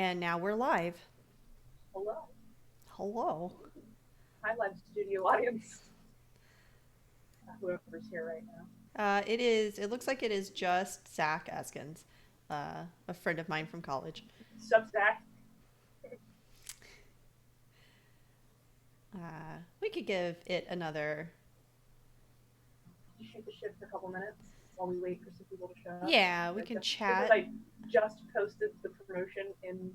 And now we're live. Hello. Hello. Hi, live studio audience. Whoever's here right now. It looks like it is just Zach Eskins, a friend of mine from college. Substack. We could give it another. You shoot the shit for a couple minutes while we wait for some people to show up. Yeah, we can Because chat. I just posted the promotion in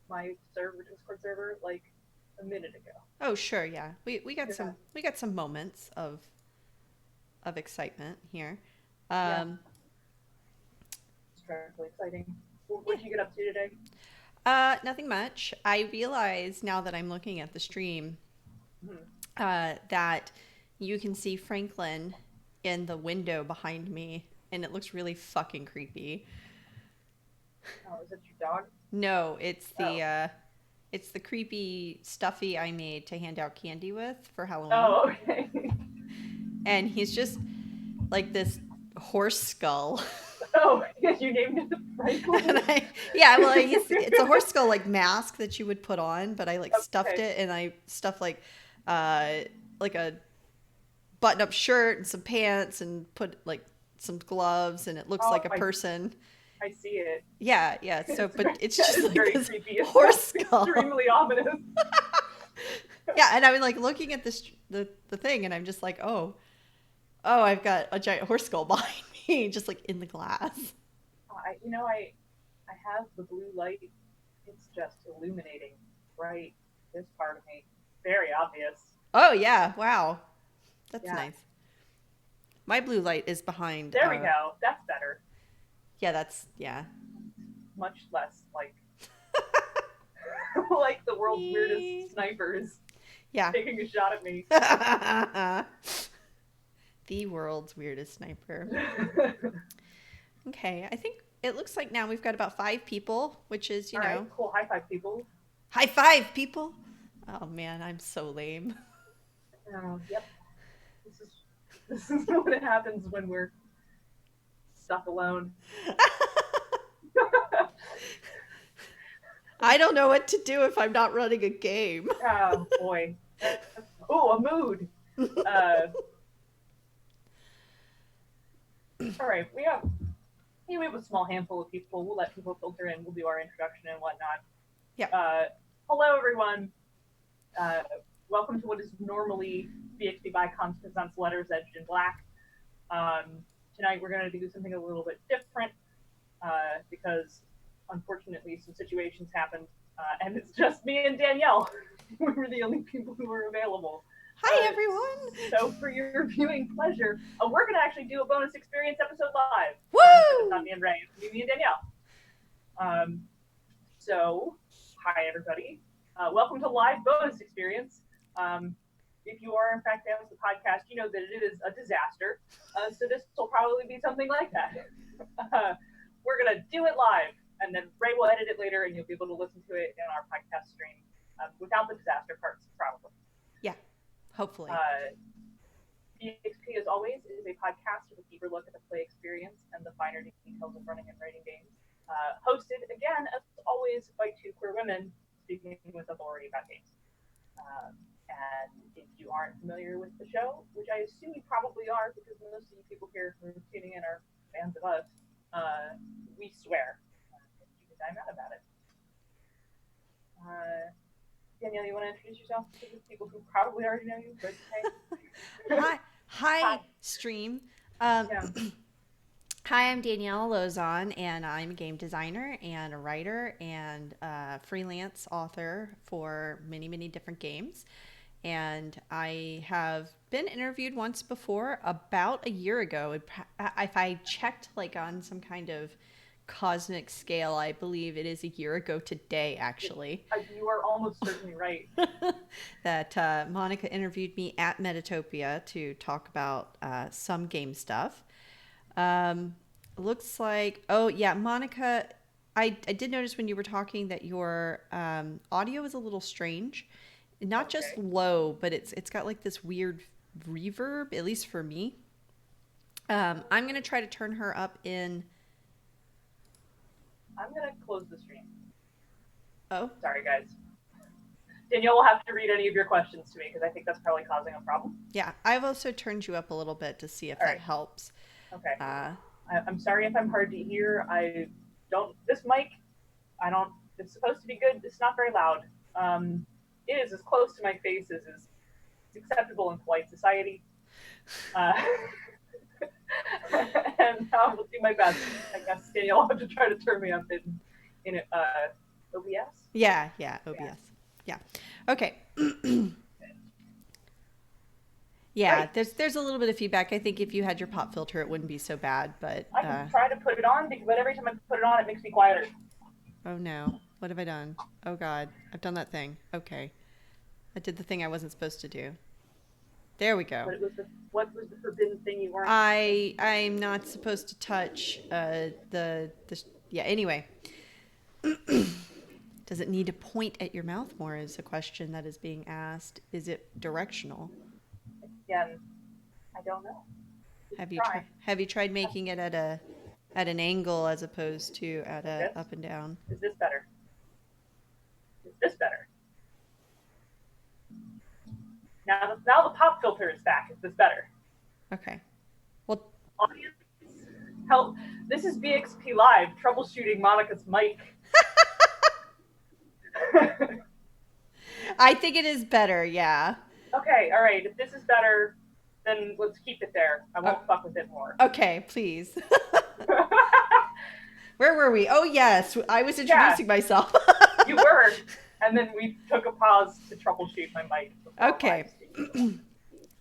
my Discord server, like a minute ago. Oh, sure, yeah. We got Yeah. some moments of excitement here. Yeah. Um, It's terribly exciting. What yeah. did you get up to today? Nothing much. I realize now that I'm looking at the stream Hmm. that you can see Franklin in the window behind me, and it looks really fucking creepy. Oh, is it your dog? No, Oh. it's the creepy stuffy I made to hand out candy with for Halloween. Oh, okay. And he's just like this horse skull. Oh, yes, you named it And Franklin. yeah, well, it's a horse skull like mask that you would put on, but I like stuffed Okay. it and I stuffed uh like a button up shirt and some pants and put like some gloves and it looks Oh, like a person. I see it. Yeah, yeah. So, It's but very, it's that just is like very this creepy. It horse sounds skull. extremely ominous. Yeah, and I was like looking at the thing, and I'm just like, oh, I've got a giant horse skull behind me, just like in the glass. I have the blue light. It's just illuminating right this part of me. Very obvious. Oh yeah, wow, that's Yeah. nice. My blue light is behind. There we go. That's better. Yeah, that's yeah. Much less like like the world's Me. weirdest snipers Yeah. taking a shot at me. The world's weirdest sniper. Okay, I think it looks like now we've got about 5 people, which is, All right, cool. High five, people. high five, people. Oh man, I'm so lame. Yep. This is this is what happens when we're stuck alone. I don't know what to do if I'm not running a game. Oh boy. Oh, a mood. Uh, all right, we have a small handful of people. We'll let people filter in. We'll do our introduction and whatnot. Yeah. Hello, everyone. Uh, Welcome to what is normally BXP by Constance Letters Edged in Black. Tonight we're going to do something a little bit different because unfortunately some situations happened and it's just me and Danielle. We were the only people who were available. Hi, everyone. So for your viewing pleasure, we're going to actually do a bonus experience episode live. Woo! It's not me and Ray, it's me and Danielle. So, hi everybody. Welcome to live bonus experience. If you are in fact fans of the podcast, you know that it is a disaster. So this will probably be something like that. We're going to do it live, and then Ray will edit it later, and you'll be able to listen to it in our podcast stream without the disaster parts, probably. Yeah, hopefully. BXP, as always, is a podcast with a deeper look at the play experience and the finer details of running and writing games. Hosted, again, as always, by two queer women speaking with authority about games. And if you aren't familiar with the show, which I assume you probably are because most of you people here who are tuning in are fans of us, we swear. You can time out about it. Danielle, you want to introduce yourself to the people who probably already know you? But hi, hi, stream. Yeah. Hi, I'm Danielle Lozon, and I'm a game designer and a writer and a freelance author for many, many different games. And I have been interviewed once before, about a year ago. If I checked like on some kind of cosmic scale, I believe it is a year ago today, actually. You are almost certainly right. That Monica interviewed me at Metatopia to talk about some game stuff. Looks like, oh yeah, Monica, I did notice when you were talking that your audio is a little strange. Not just Okay. low, but it's got like this weird reverb, at least for me. I'm going to try to turn her up in. I'm going to close the stream. Oh, Sorry, guys. Danielle will have to read any of your questions to me because I think that's probably causing a problem. yeah. I've also turned you up a little bit to see if All that right. helps. Okay. Uh, I'm sorry if I'm hard to hear. I don't. This mic, I don't. It's supposed to be good. It's not very loud. It is as close to my face as is acceptable in polite society. Uh, and I will do my best. I guess Danielle will have to try to turn me up in OBS. yeah, yeah, Yeah. OBS. Yeah. Okay. Yeah, Great. there's a little bit of feedback. I think if you had your pop filter, it wouldn't be so bad. But I can try to put it on, but every time I put it on, it makes me quieter. oh no, what have I done? Oh God, I've done that thing. Okay, I did the thing I wasn't supposed to do. There we go. But what was the forbidden thing you weren't? I'm not supposed to touch the yeah. Anyway, does it need to point at your mouth more? Is a question that is being asked. Is it directional? Again, I don't know. We can Have you try. tried making it at an angle as opposed to at Like a this. up and down? Is this better? Is this better? Now the pop filter is back. Is this better? Okay. Well, Audience, help! This is BXP Live troubleshooting Monica's mic. I think it is better. Yeah. Okay, all right. If this is better, then let's keep it there. I won't fuck with it more. Okay, please. Where were we? Oh yes, I was Yeah. introducing myself. You were, and then we took a pause to troubleshoot my mic. Okay.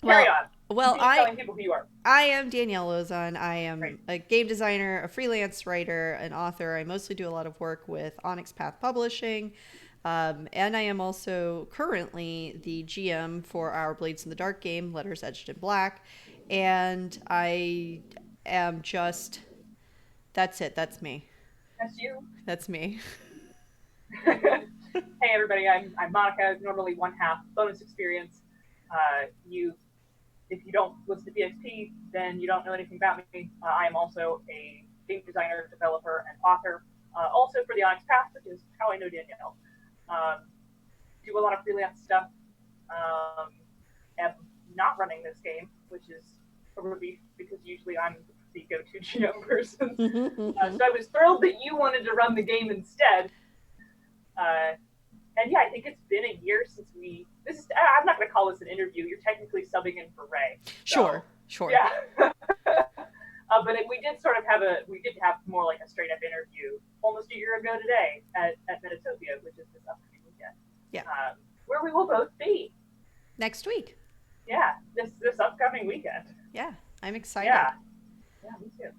Carry on. Well, Continue telling people who you are. I am Danielle Lozon. I am Great. a game designer, a freelance writer, an author. I mostly do a lot of work with Onyx Path Publishing. And I am also currently the GM for our Blades in the Dark game, Letters Edged in Black. And I am just, that's it. That's me. That's you. That's me. Hey everybody, I'm Monica. Normally one half bonus experience. You, if you don't listen to BXP, then you don't know anything about me. I am also a game designer, developer, and author. Also for the Onyx Path, which is how I know Danielle. Do a lot of freelance stuff. Am not running this game, which is a relief because usually I'm the go-to GM person. So I was thrilled that you wanted to run the game instead. And yeah, I think it's been a year since I'm not going to call this an interview. You're technically subbing in for Ray. So, sure. Yeah. But we did have more like a straight up interview almost a year ago today at Metatopia, which is this upcoming weekend. Yeah. Where we will both be. Next week. Yeah, this upcoming weekend. Yeah, I'm excited. Yeah, me too.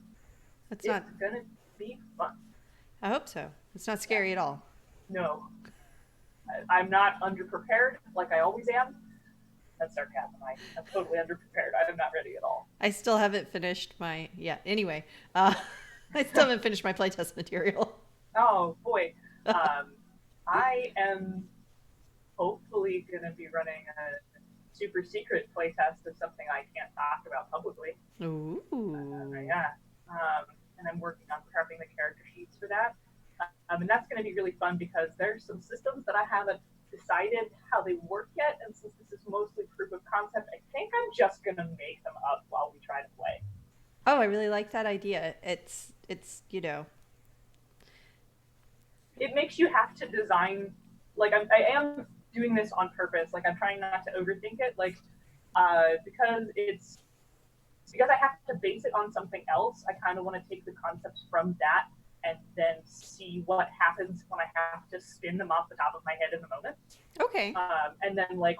It's gonna be fun. I hope so. It's not scary at all. No. I'm not underprepared like I always am. That's sarcasm. I'm totally underprepared. I'm not ready at all. I still haven't finished my anyway. I still haven't finished my playtest material. Oh boy. I am hopefully gonna be running a super secret playtest of something I can't talk about publicly. Ooh. Yeah. And I'm working on prepping the character sheets for that. And that's going to be really fun because there's some systems that I haven't decided how they work yet. And since this is mostly proof of concept, I think I'm just going to make them up while we try to play. Oh, I really like that idea. It's It makes you have to design, like I am doing this on purpose. Like I'm trying not to overthink it. Like, because I have to base it on something else, I kind of want to take the concepts from that and then see what happens when I have to spin them off the top of my head in the moment. Okay. And then like,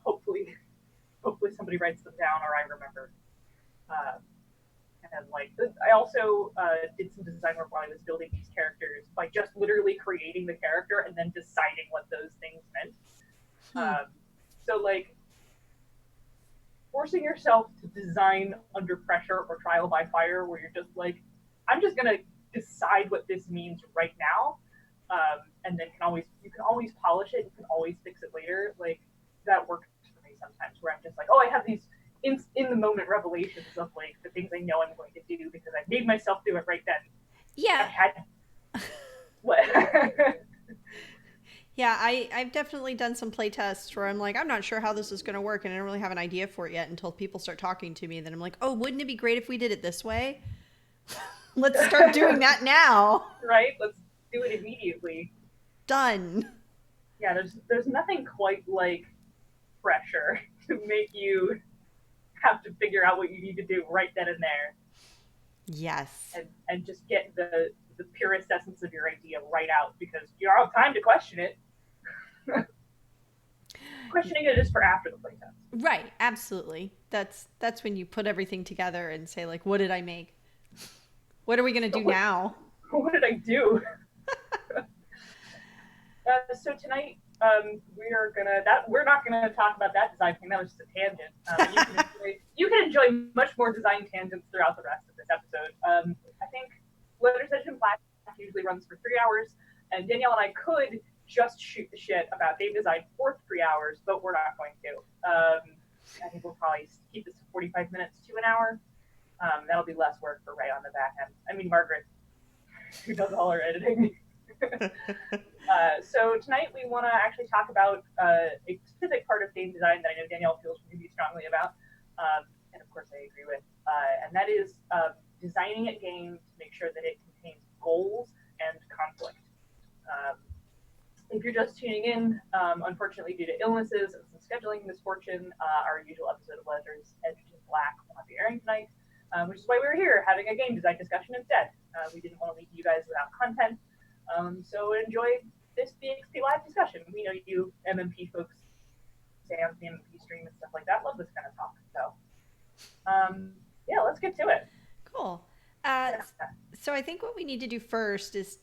hopefully somebody writes them down or I remember. And like, I also did some design work while I was building these characters by just literally creating the character and then deciding what those things meant. So like, forcing yourself to design under pressure or trial by fire, where you're just like, I'm just gonna decide what this means right now, and then you can always polish it, you can always fix it later. Like that works for me sometimes, where I'm just like, oh, I have these in the moment revelations of like the things I know I'm going to do because I made myself do it right then. Yeah. What? Yeah, I've definitely done some play tests where I'm like, I'm not sure how this is going to work, and I don't really have an idea for it yet until people start talking to me. And then I'm like, oh, wouldn't it be great if we did it this way? Let's start doing that now. Right? Let's do it immediately. Done. Yeah, there's nothing quite like pressure to make you have to figure out what you need to do right then and there, Yes. and just get the purest essence of your idea right out because you don't have time to question it. Questioning it is for after the playtest. Right, absolutely. That's when you put everything together and say like, what did I make? What are we going to So do now? what did I do? So tonight we're not gonna talk about that design thing. That was just a tangent. You can enjoy much more design tangents throughout the rest of this episode. I think Letters Edge and Black usually runs for 3 hours, and Danielle and I could just shoot the shit about game design for 3 hours, but we're not going to. I think we'll probably keep this to 45 minutes to an hour. That'll be less work for Ray on the back end. I mean, Margaret, who does all our editing. So tonight we want to actually talk about a specific part of game design that I know Danielle feels really strongly about, and of course I agree with, and that is designing a game to make sure that it contains goals and conflict. Um, if you're just tuning in, unfortunately due to illnesses and some scheduling misfortune, our usual episode of Letters Edge and Black will not be airing tonight, which is why we were here having a game design discussion instead. We didn't want to leave you guys without content. So enjoy this BXP live discussion. We know you MMP folks, Sam's the MMP stream and stuff like that, love this kind of talk. So, yeah, let's get to it. Cool. So I think what we need to do first is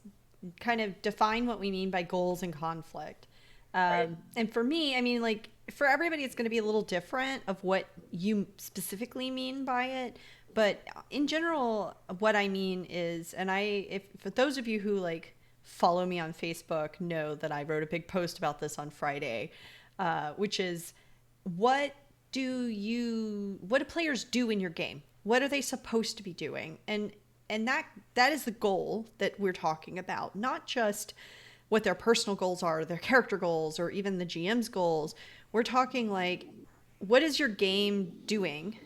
kind of define what we mean by goals and conflict. Right. And for me, I mean, like for everybody, it's going to be a little different of what you specifically mean by it. But in general, what I mean is, and if for those of you who like follow me on Facebook know that I wrote a big post about this on Friday, which is what do players do in your game? What are they supposed to be doing? And that is the goal that we're talking about, not just what their personal goals are, their character goals, or even the GM's goals. We're talking like, what is your game doing?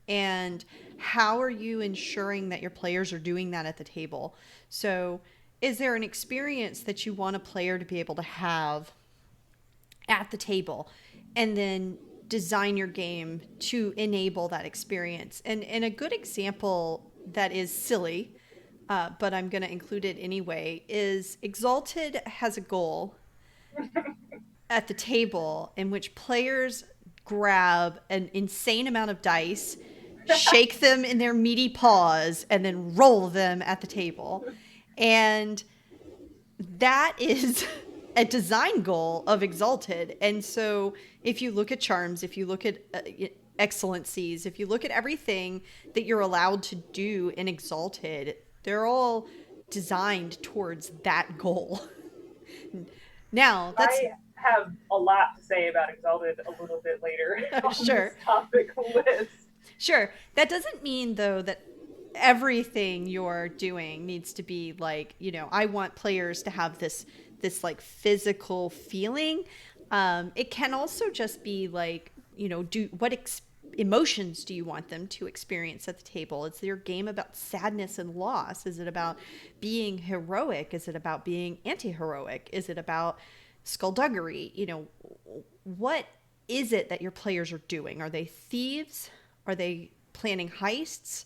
And how are you ensuring that your players are doing that at the table? So is there an experience that you want a player to be able to have at the table, and then design your game to enable that experience? And a good example that is silly, but I'm going to include it anyway, is Exalted has a goal at the table in which players grab an insane amount of dice, shake them in their meaty paws, and then roll them at the table. And that is a design goal of Exalted. And so if you look at charms, if you look at excellencies, if you look at everything that you're allowed to do in Exalted, they're all designed towards that goal. Now, that's... I have a lot to say about Exalted a little bit later on Sure. this topic list. Sure. That doesn't mean, though, that everything you're doing needs to be like, I want players to have this like physical feeling. It can also just be like, emotions do you want them to experience at the table? Is your game about sadness and loss? Is it about being heroic? Is it about being anti-heroic? Is it about skullduggery? What is it that your players are doing? Are they thieves? Are they planning heists?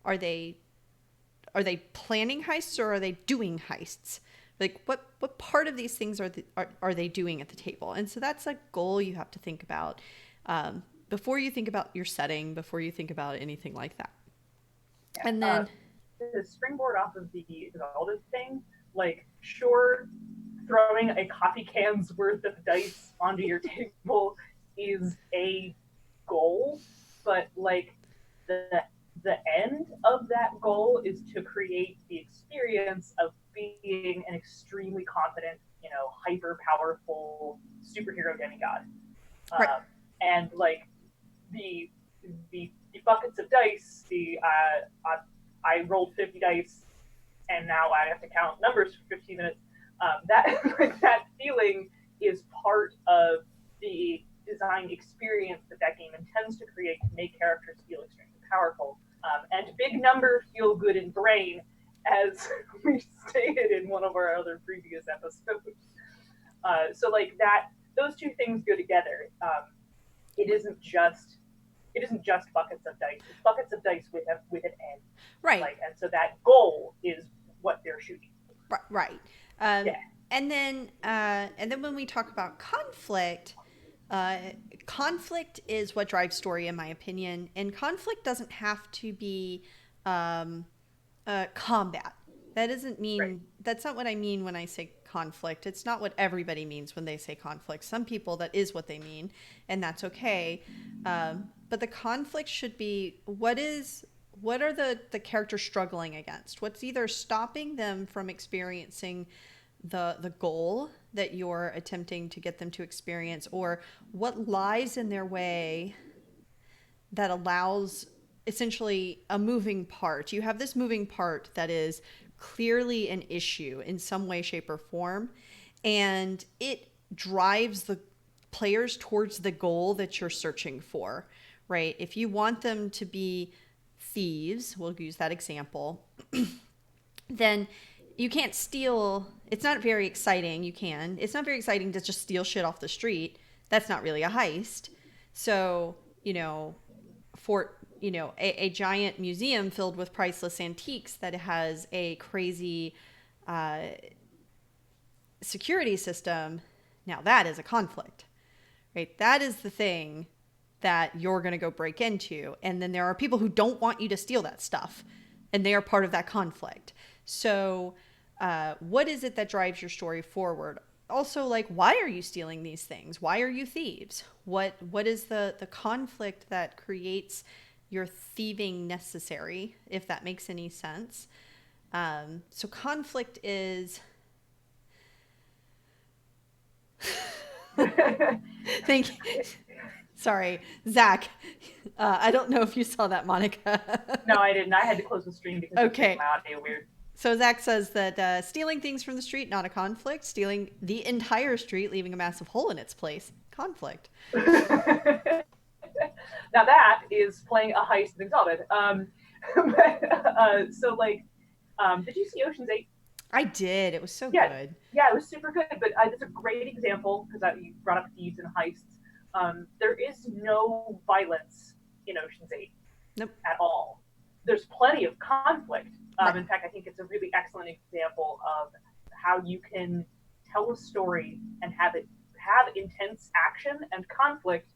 Are they planning heists, or are they doing heists? Like what part of these things are they doing at the table? And so that's a goal you have to think about before you think about your setting, before you think about anything like that. Yeah. And then to springboard off of the Exalted thing, like, sure, throwing a coffee can's worth of dice onto your table is a goal, but like the end of that goal is to create the experience of being an extremely confident, hyper powerful superhero demigod. Right. And like the buckets of dice, I rolled 50 dice and now I have to count numbers for 15 minutes. That feeling is part of the design experience that that game intends to create to make characters feel extremely powerful. And big number feel good in brain, as we stated in one of our other previous episodes. So like that, those two things go together. It isn't just it isn't just buckets of dice. It's buckets of dice with an end. Right. Like, and so that goal is what they're shooting. Right. Um, Yeah. and then when we talk about conflict, uh, conflict is what drives story, in my opinion. And conflict doesn't have to be um, combat. That doesn't Right. mean, that's not what I mean when I say conflict. It's not what everybody means when they say conflict. Some people, that is what they mean, and that's okay. But the conflict should be what are the characters struggling against? What's either stopping them from experiencing the goal that you're attempting to get them to experience, or what lies in their way that allows essentially a moving part. You have this moving part that is clearly an issue in some way, shape, or form, and it drives the players towards the goal that you're searching for, right? If you want them to be thieves, we'll use that example, then you can't steal. It's not very exciting. You can. It's not very exciting to just steal shit off the street. That's not really a heist. So, for a giant museum filled with priceless antiques that has a crazy uh, security system, now that is a conflict, right? That is the thing that you're going to go break into, and then there are people who don't want you to steal that stuff, and they are part of that conflict. So what is it that drives your story forward? Also, like, why are you stealing these things? Why are you thieves? What is the conflict that creates your thieving necessary, if that makes any sense? So conflict is thank you. Sorry, Zach. I don't know if you saw that, Monica. No, I didn't. I had to close the stream because it's making Okay. my audio weird. So Zach says that stealing things from the street, not a conflict. Stealing the entire street, leaving a massive hole in its place, conflict. Now that is playing a heist in Exalted. So like, did you see Ocean's 8? I did. It was so Yeah, good. yeah, it was super good. But it's a great example because you brought up thieves and heists. There is no violence in Ocean's 8 Nope. at all. There's plenty of conflict. Right. In fact, I think it's a really excellent example of how you can tell a story and have it have intense action and conflict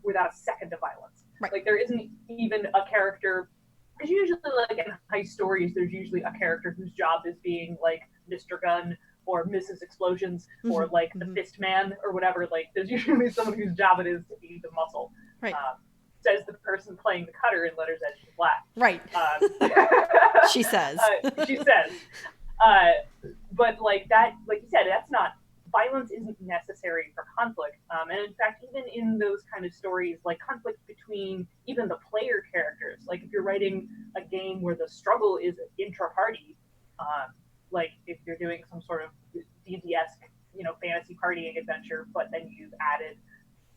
without a second of violence. Right. Like there isn't even a character. Because usually, like in heist stories, there's usually a character whose job is being like Mr. Gun or Mrs. Explosions or like the Fist Man or whatever. Like there's usually someone whose job it is to be the muscle. Right. Says the person playing the cutter in Letters Edge to Black. Right. She says. She says. But like that, like you said, that's not violence isn't necessary for conflict. And in fact, even in those kind of stories, like conflict between even the player characters, like if you're writing a game where the struggle is intra-party, like if you're doing some sort of D&D-esque, fantasy partying adventure, but then you've added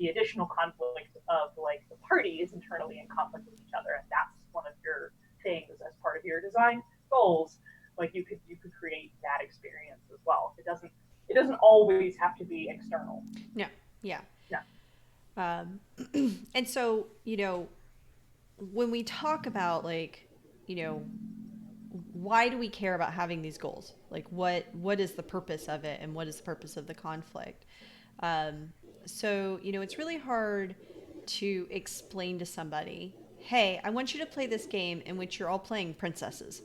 the additional conflict of like the party is internally in conflict with each other, and that's one of your things as part of your design goals. Like you could create that experience as well. It doesn't always have to be external. No. Yeah. Yeah. And so when we talk about like why do we care about having these goals? Like what is the purpose of it, and what is the purpose of the conflict? So it's really hard to explain to somebody, hey, I want you to play this game in which you're all playing princesses.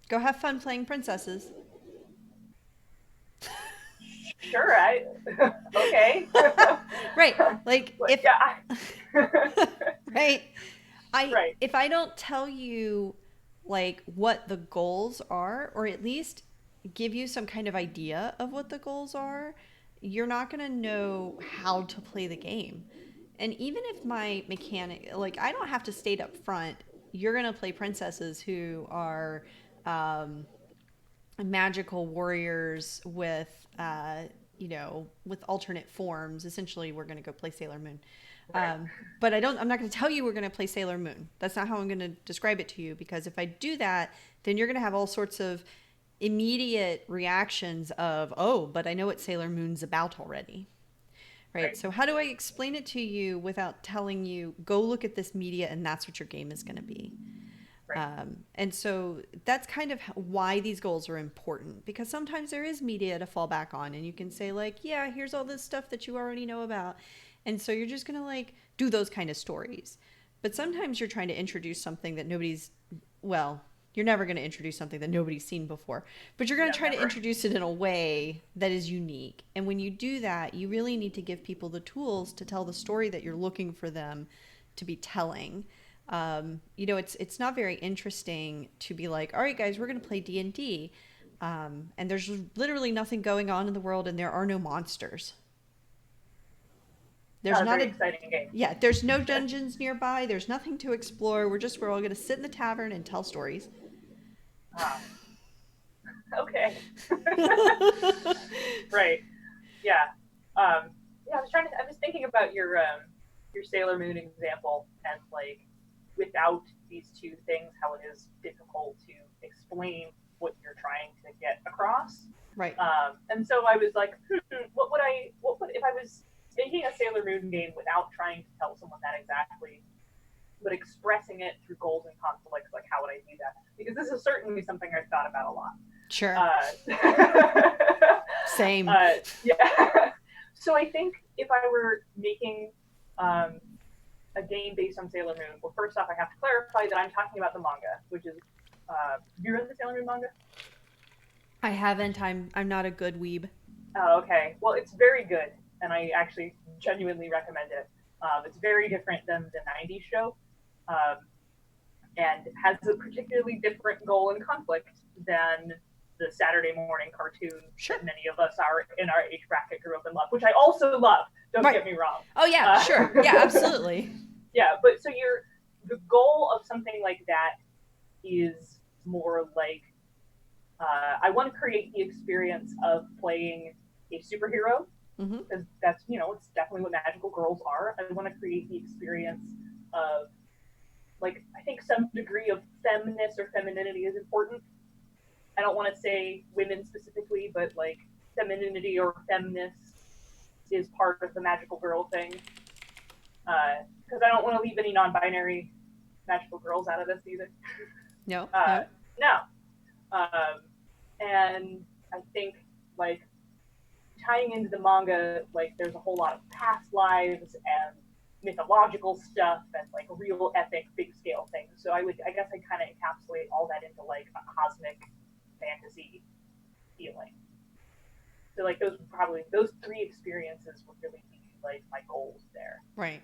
Go have fun playing princesses. Sure, okay. Right. Like if right. Right. If I don't tell you like what the goals are, or at least give you some kind of idea of what the goals are, you're not going to know how to play the game. And even if my mechanic, like I don't have to state up front, you're going to play princesses who are magical warriors with with alternate forms. Essentially, we're going to go play Sailor Moon. Right. But I'm not going to tell you we're going to play Sailor Moon. That's not how I'm going to describe it to you, because if I do that, then you're going to have all sorts of immediate reactions of, oh, but I know what Sailor Moon's about already. Right. Right. So how do I explain it to you without telling you, go look at this media and that's what your game is going to be? Right. And so that's kind of why these goals are important, because sometimes there is media to fall back on and you can say like, yeah, here's all this stuff that you already know about. And so you're just going to like do those kind of stories. But sometimes you're trying to introduce something that you're never going to introduce something that nobody's seen before, but you're going to try to introduce it in a way that is unique. And when you do that, you really need to give people the tools to tell the story that you're looking for them to be telling. It's not very interesting to be like, all right, guys, we're going to play D&D. And there's literally nothing going on in the world and there are no monsters. There's not a very exciting game. Yeah, there's no dungeons nearby. There's nothing to explore. We're all going to sit in the tavern and tell stories. Okay. Right. Yeah. I was thinking about your Sailor Moon example, and like without these two things, how it is difficult to explain what you're trying to get across. Right. And so I was like, what would if I was making a Sailor Moon game without trying to tell someone that exactly, but expressing it through goals and conflicts? Like, how would I do that? Because this is certainly something I've thought about a lot. Sure. Same. Yeah. So I think if I were making a game based on Sailor Moon, well, first off, I have to clarify that I'm talking about the manga, which is, have you read the Sailor Moon manga? I haven't. I'm not a good weeb. Oh, okay. Well, it's very good, and I actually genuinely recommend it. It's very different than the 90s show, and has a particularly different goal and conflict than the Saturday morning cartoon that many of us are in our age bracket grew up and love, which I also love. Don't get me wrong. Oh yeah, sure. Yeah, absolutely. Yeah, but so the goal of something like that is more like, I want to create the experience of playing a superhero, because that's, it's definitely what magical girls are. I want to create the experience of, like, I think some degree of feminist or femininity is important. I don't want to say women specifically, but like femininity or feminist is part of the magical girl thing. Because I don't want to leave any non-binary magical girls out of this either. No. And I think like tying into the manga, like there's a whole lot of past lives and mythological stuff and like real epic big scale things. So I guess I'd kind of encapsulate all that into like a cosmic fantasy feeling. So like those three experiences would really be like my goals there. Right.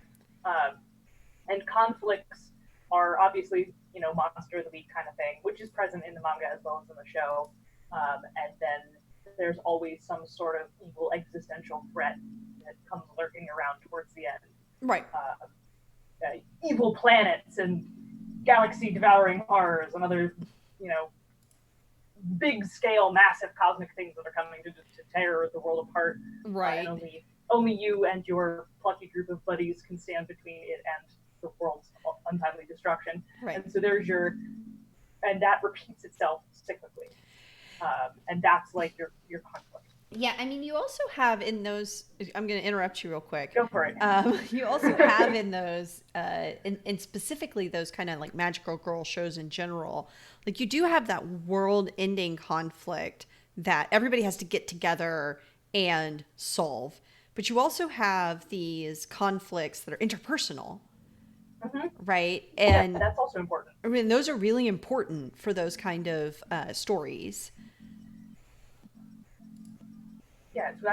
And conflicts are obviously, monster of the week kind of thing, which is present in the manga as well as in the show. And then there's always some sort of evil existential threat that comes lurking around towards the end. Right. Evil planets and galaxy devouring horrors and other, big scale, massive cosmic things that are coming to tear the world apart. Right. And only you and your plucky group of buddies can stand between it and the world's untimely destruction. Right. And so and that repeats itself cyclically. And that's like your conflict. Yeah, I mean, you also have in those, I'm going to interrupt you real quick. Go for it. You also have in those, and specifically those kind of like magical girl shows in general, like you do have that world-ending conflict that everybody has to get together and solve. But you also have these conflicts that are interpersonal, right? And yeah, that's also important. I mean, those are really important for those kind of stories. Yeah, so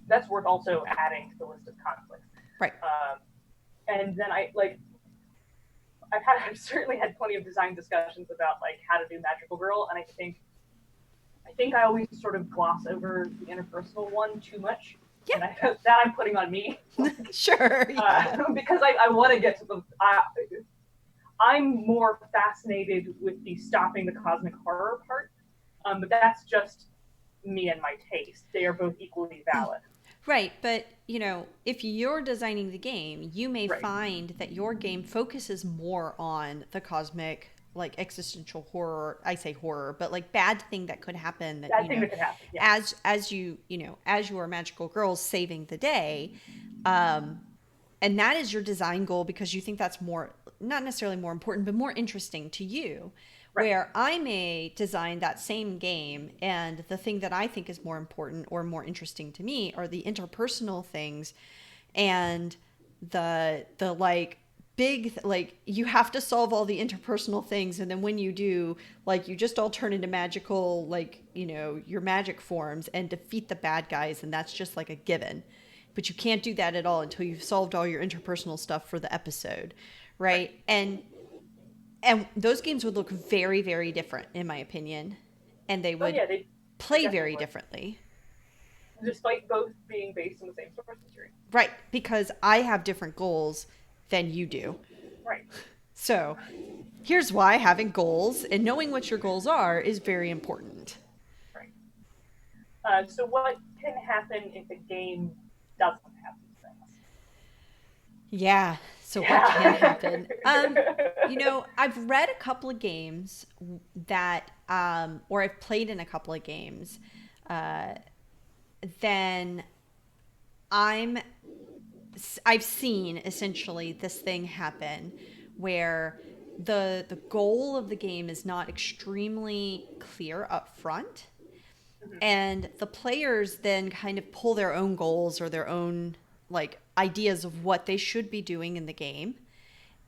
that's worth also adding to the list of conflicts. Right. And then I've certainly had plenty of design discussions about like how to do Magical Girl, and I think I always sort of gloss over the interpersonal one too much. Yeah. And that I'm putting on me. Sure. Yeah. Because I want to get to the. I'm more fascinated with the stopping the cosmic horror part, but that's just me and my taste. They are both equally valid. Right, but if you're designing the game, you may Right. find that your game focuses more on the cosmic, like existential horror. I say horror, but like bad thing that could happen that, That thing that could happen. Yeah. as you are magical girls saving the day, um, and that is your design goal because you think that's more, not necessarily more important, but more interesting to you. Right. Where I may design that same game, and the thing that I think is more important or more interesting to me are the interpersonal things, and the like big, like you have to solve all the interpersonal things, and then when you do, like you just all turn into magical, like your magic forms and defeat the bad guys, and that's just like a given. But you can't do that at all until you've solved all your interpersonal stuff for the episode, Right. right? And those games would look very, very different, in my opinion, and they Oh would yeah, they play definitely very would. differently. Despite both being based on the same source material. Right, because I have different goals than you do. Right. So here's why having goals and knowing what your goals are is very important. Right. So what can happen if a game doesn't have these things? Yeah. So what can Yeah. happen? I've read a couple of games that, or I've played in a couple of games. Uh, then I'm I've seen essentially this thing happen where the goal of the game is not extremely clear up front, Mhm. and the players then kind of pull their own goals or their own like ideas of what they should be doing in the game.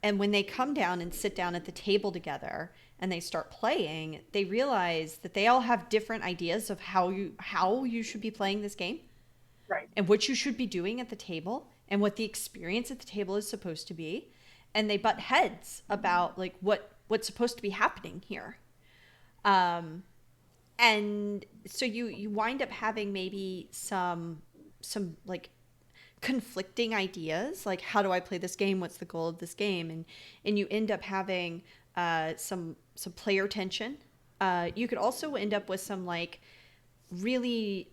And when they come down and sit down at the table together and they start playing, they realize that they all have different ideas of how you should be playing this game Right. and what you should be doing at the table and what the experience at the table is supposed to be. And they butt heads about like what's supposed to be happening here. Um, and so you wind up having maybe some like conflicting ideas, like how do I play this game, what's the goal of this game, and you end up having some player tension. You could also end up with some like really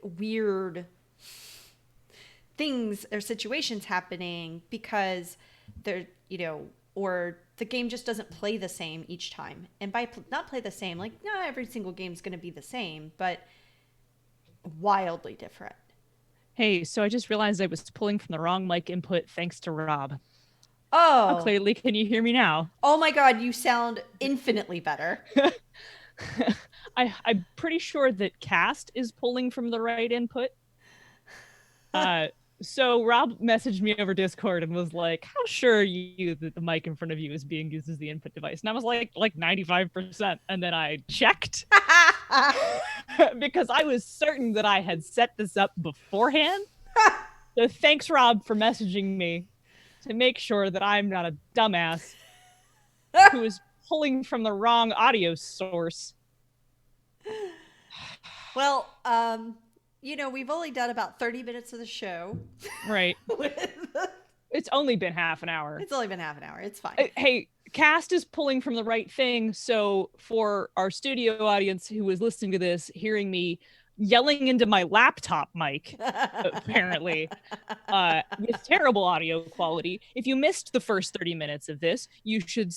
weird things or situations happening because they're or the game just doesn't play the same each time. And by not play the same, like not every single game is going to be the same, but wildly different. Hey, so I just realized I was pulling from the wrong mic input thanks to Rob. How Oh, clearly can you hear me now? oh my God, you sound infinitely better. I'm pretty sure that Cast is pulling from the right input. Uh, so Rob messaged me over Discord and was like, "How sure are you that the mic in front of you is being used as the input device?" And I was like 95%. And then I checked because I was certain that I had set this up beforehand. So thanks, Rob, for messaging me to make sure that I'm not a dumbass who is pulling from the wrong audio source. Well, we've only done about 30 minutes of the show. Right. It's only been half an hour. It's only been half an hour. It's fine. Hey, Cast is pulling from the right thing. So for our studio audience who was listening to this, hearing me yelling into my laptop mic, apparently, with terrible audio quality. If you missed the first 30 minutes of this, you should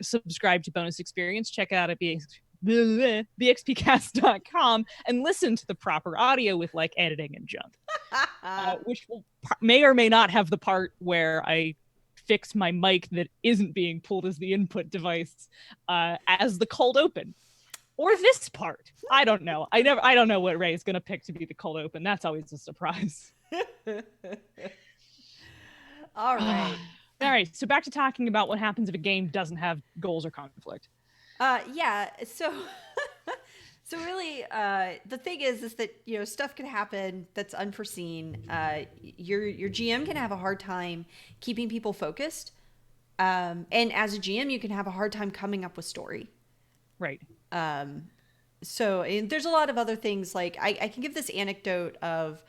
subscribe to Bonus Experience. Check out at bxpcast.com and listen to the proper audio with like editing and junk, which may or may not have the part where I fix my mic that isn't being pulled as the input device as the cold open. Or this part. I don't know. I don't know what Ray is going to pick to be the cold open. That's always a surprise. All right. All right. So back to talking about what happens if a game doesn't have goals or conflict. Yeah. So really, the thing is that stuff can happen that's unforeseen. Your GM can have a hard time keeping people focused, and as a GM, you can have a hard time coming up with story. Right. So and there's a lot of other things. Like I can give this anecdote of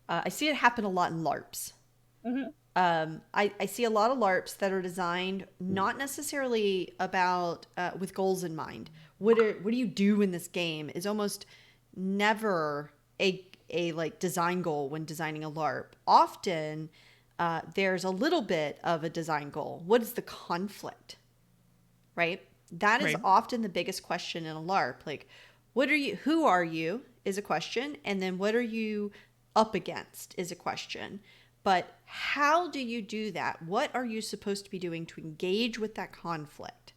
I see it happen a lot in LARPs. Mm-hmm. I see a lot of LARPs that are designed not necessarily about with goals in mind. What do you do in this game is almost never a like design goal when designing a LARP. Often there's a little bit of a design goal. What is the conflict, right? That is Right. often the biggest question in a LARP. Like, who are you is a question. And then what are you up against is a question. But how do you do that? What are you supposed to be doing to engage with that conflict?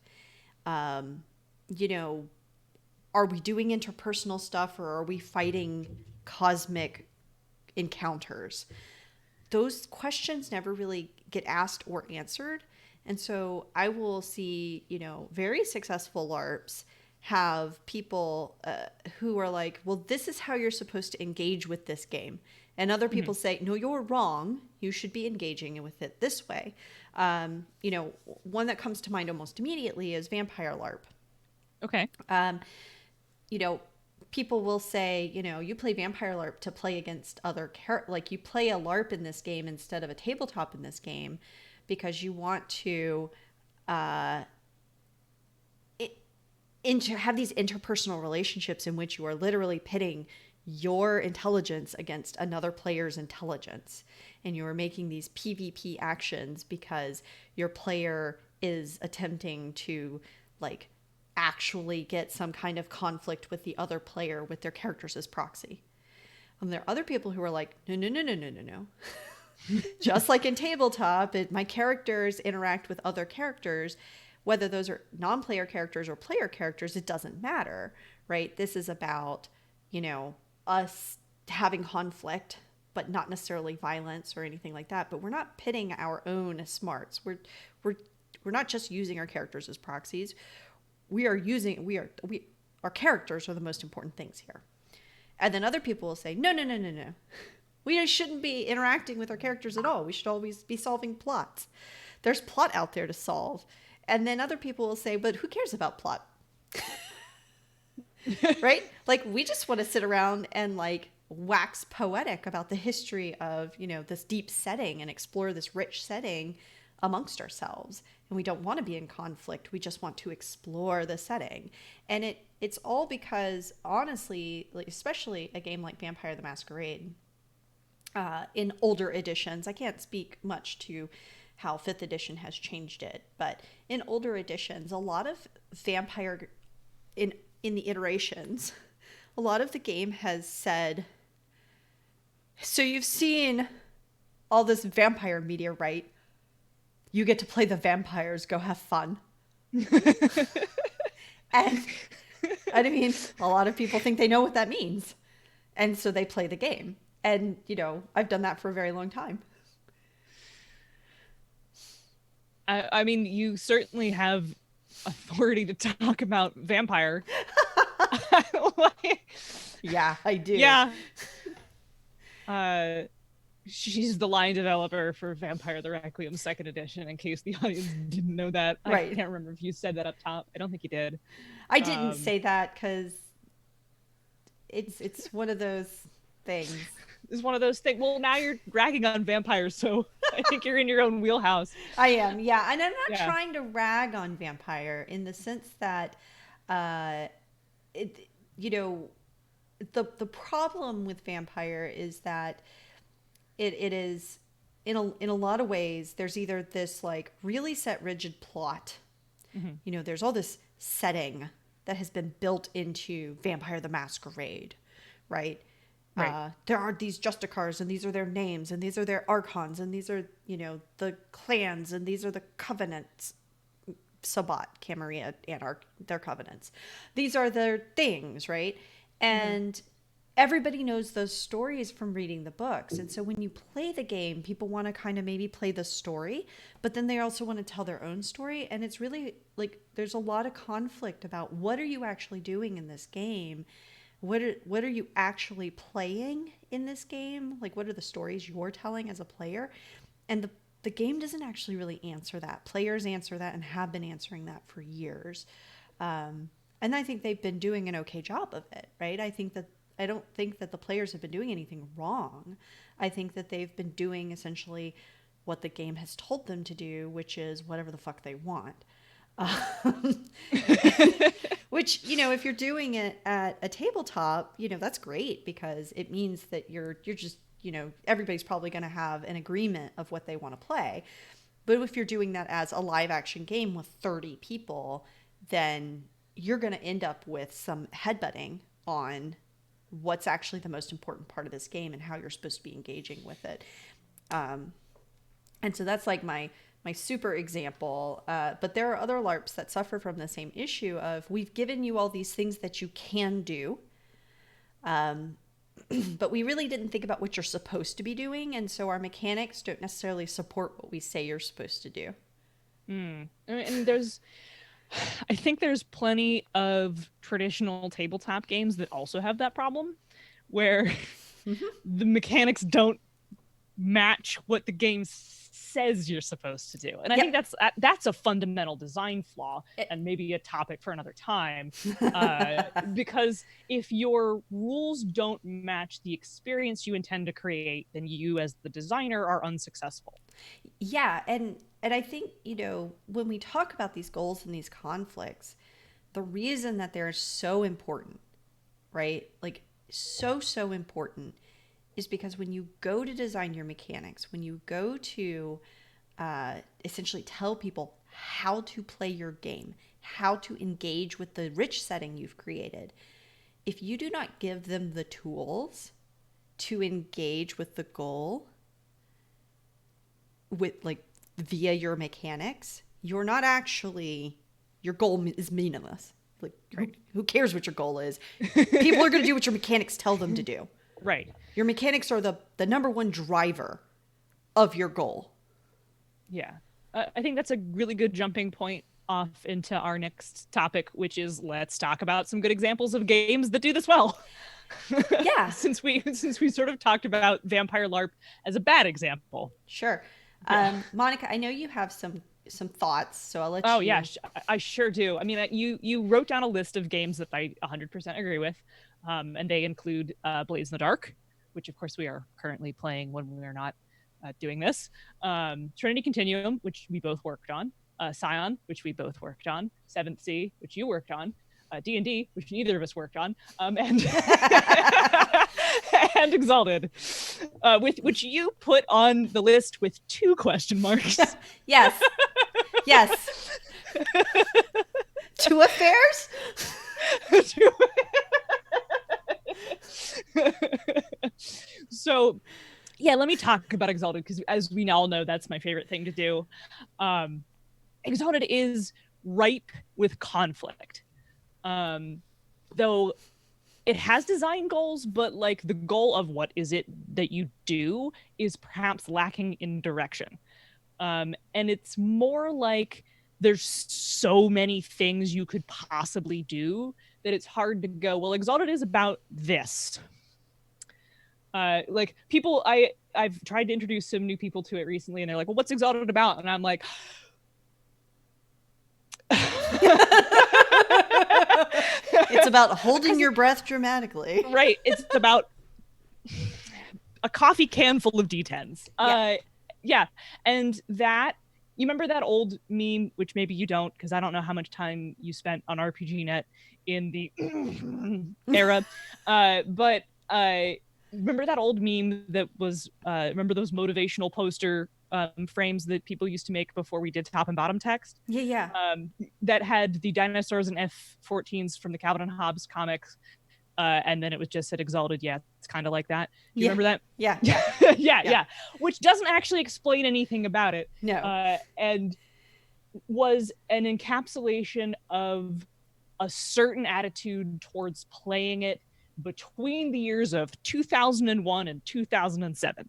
You know, are we doing interpersonal stuff or are we fighting cosmic encounters? Those questions never really get asked or answered. And so I will see, very successful LARPs have people who are like, well, this is how you're supposed to engage with this game. And other people say, no, you're wrong. You should be engaging with it this way. One that comes to mind almost immediately is Vampire LARP. Okay. You know, people will say, you play Vampire LARP to play against other like you play a LARP in this game instead of a tabletop in this game because you want to have these interpersonal relationships in which you are literally pitting your intelligence against another player's intelligence, and you are making these PvP actions because your player is attempting to like actually get some kind of conflict with the other player with their characters as proxy. And there are other people who are like, no. Just like in tabletop, my characters interact with other characters, whether those are non-player characters or player characters, it doesn't matter, right? This is about, us having conflict, but not necessarily violence or anything like that. But we're not pitting our own smarts. We're not just using our characters as proxies. Our characters are the most important things here. And then other people will say, no. We shouldn't be interacting with our characters at all. We should always be solving plots. There's plot out there to solve. And then other people will say, but who cares about plot? Right? Like, we just want to sit around and like wax poetic about the history of, this deep setting and explore this rich setting amongst ourselves. And we don't want to be in conflict. We just want to explore the setting. And it's all because, honestly, like, especially a game like Vampire the Masquerade, in older editions, I can't speak much to how 5th edition has changed it, but in older editions, a lot of Vampire, in the iterations, a lot of the game has said, so you've seen all this vampire media, right? You get to play the vampires, go have fun. And I mean, a lot of people think they know what that means. And so they play the game. And, I've done that for a very long time. I mean, you certainly have authority to talk about vampire. Yeah, I do. Yeah. She's the line developer for Vampire the Requiem 2nd edition, in case the audience didn't know that. Right. I can't remember if you said that up top. I don't think you did. I didn't say that because it's one of those things. It's one of those things. Well, now you're ragging on vampires, so I think you're in your own wheelhouse. I am, yeah. And I'm not trying to rag on Vampire in the sense that, the problem with Vampire is that it is in a lot of ways. There's either this like really set rigid plot, there's all this setting that has been built into Vampire the Masquerade, right? Right. There are these Justicars, and these are their names, and these are their archons, and these are, the clans, and these are the covenants. Sabbat, Camarilla, Anarch, their covenants. These are their things, right? And everybody knows those stories from reading the books. And so when you play the game, people want to kind of maybe play the story, but then they also want to tell their own story. And it's really like there's a lot of conflict about what are you actually doing in this game? What are you actually playing in this game? Like, what are the stories you're telling as a player? And the game doesn't actually really answer that. Players answer that and have been answering that for years. And I think they've been doing an okay job of it, right? I don't think that the players have been doing anything wrong. I think that they've been doing essentially what the game has told them to do, which is whatever the fuck they want. Um, which, if you're doing it at a tabletop, that's great because it means that you're just, everybody's probably going to have an agreement of what they want to play. But if you're doing that as a live action game with 30 people, then you're going to end up with some headbutting on what's actually the most important part of this game and how you're supposed to be engaging with it. And so that's like my super example. But there are other LARPs that suffer from the same issue of we've given you all these things that you can do, but we really didn't think about what you're supposed to be doing, and so our mechanics don't necessarily support what we say you're supposed to do. And I think there's plenty of traditional tabletop games that also have that problem, where the mechanics don't match what the game says you're supposed to do. And I think that's a fundamental design flaw, and maybe a topic for another time. Because if your rules don't match the experience you intend to create, then you as the designer are unsuccessful. Yeah, and I think, when we talk about these goals and these conflicts, the reason that they're so important, right? Like so important, is because when you go to design your mechanics, when you go to essentially tell people how to play your game, how to engage with the rich setting you've created, if you do not give them the tools to engage with the goal with like via your mechanics, you're not actually, your goal is meaningless. Like, right. Who cares what your goal is? People are going to do what your mechanics tell them to do. Right. Your mechanics are the number one driver of your goal. Yeah. I think that's a really good jumping point off into our next topic, which is let's talk about some good examples of games that do this well. Yeah. since we sort of talked about Vampire LARP as a bad example. Sure. Monica, I know you have some thoughts, so I'll let you. Oh yeah, I sure do. I mean, you wrote down a list of games that I 100% agree with, and they include Blaze in the Dark, which of course we are currently playing when we are not doing this. Trinity Continuum, which we both worked on. Scion, which we both worked on. Seventh Sea, which you worked on. D&D, which neither of us worked on. And and Exalted, which you put on the list with 2 question marks. Yes. Yes. 2 affairs? So, yeah, let me talk about Exalted, because as we all know, that's my favorite thing to do. Exalted is ripe with conflict. Though it has design goals, but like the goal of what is it that you do is perhaps lacking in direction. And it's more like there's so many things you could possibly do that it's hard to go, well, Exalted is about this. Like people, I've tried to introduce some new people to it recently, and they're like, well, what's Exalted about? And I'm like, it's about holding your breath dramatically. Right. It's about a coffee can full of D10s. Yeah. And that, you remember that old meme, which maybe you don't, because I don't know how much time you spent on RPGNet in the era. But remember that old meme that was, remember those motivational poster frames that people used to make before we did top and bottom text? Yeah. That had the dinosaurs and F-14s from the Calvin and Hobbes comics. And then it was just said Exalted. Yeah, it's kind of like that. Do you remember that? Yeah. Yeah. Which doesn't actually explain anything about it. No. And was an encapsulation of a certain attitude towards playing it between the years of 2001 and 2007.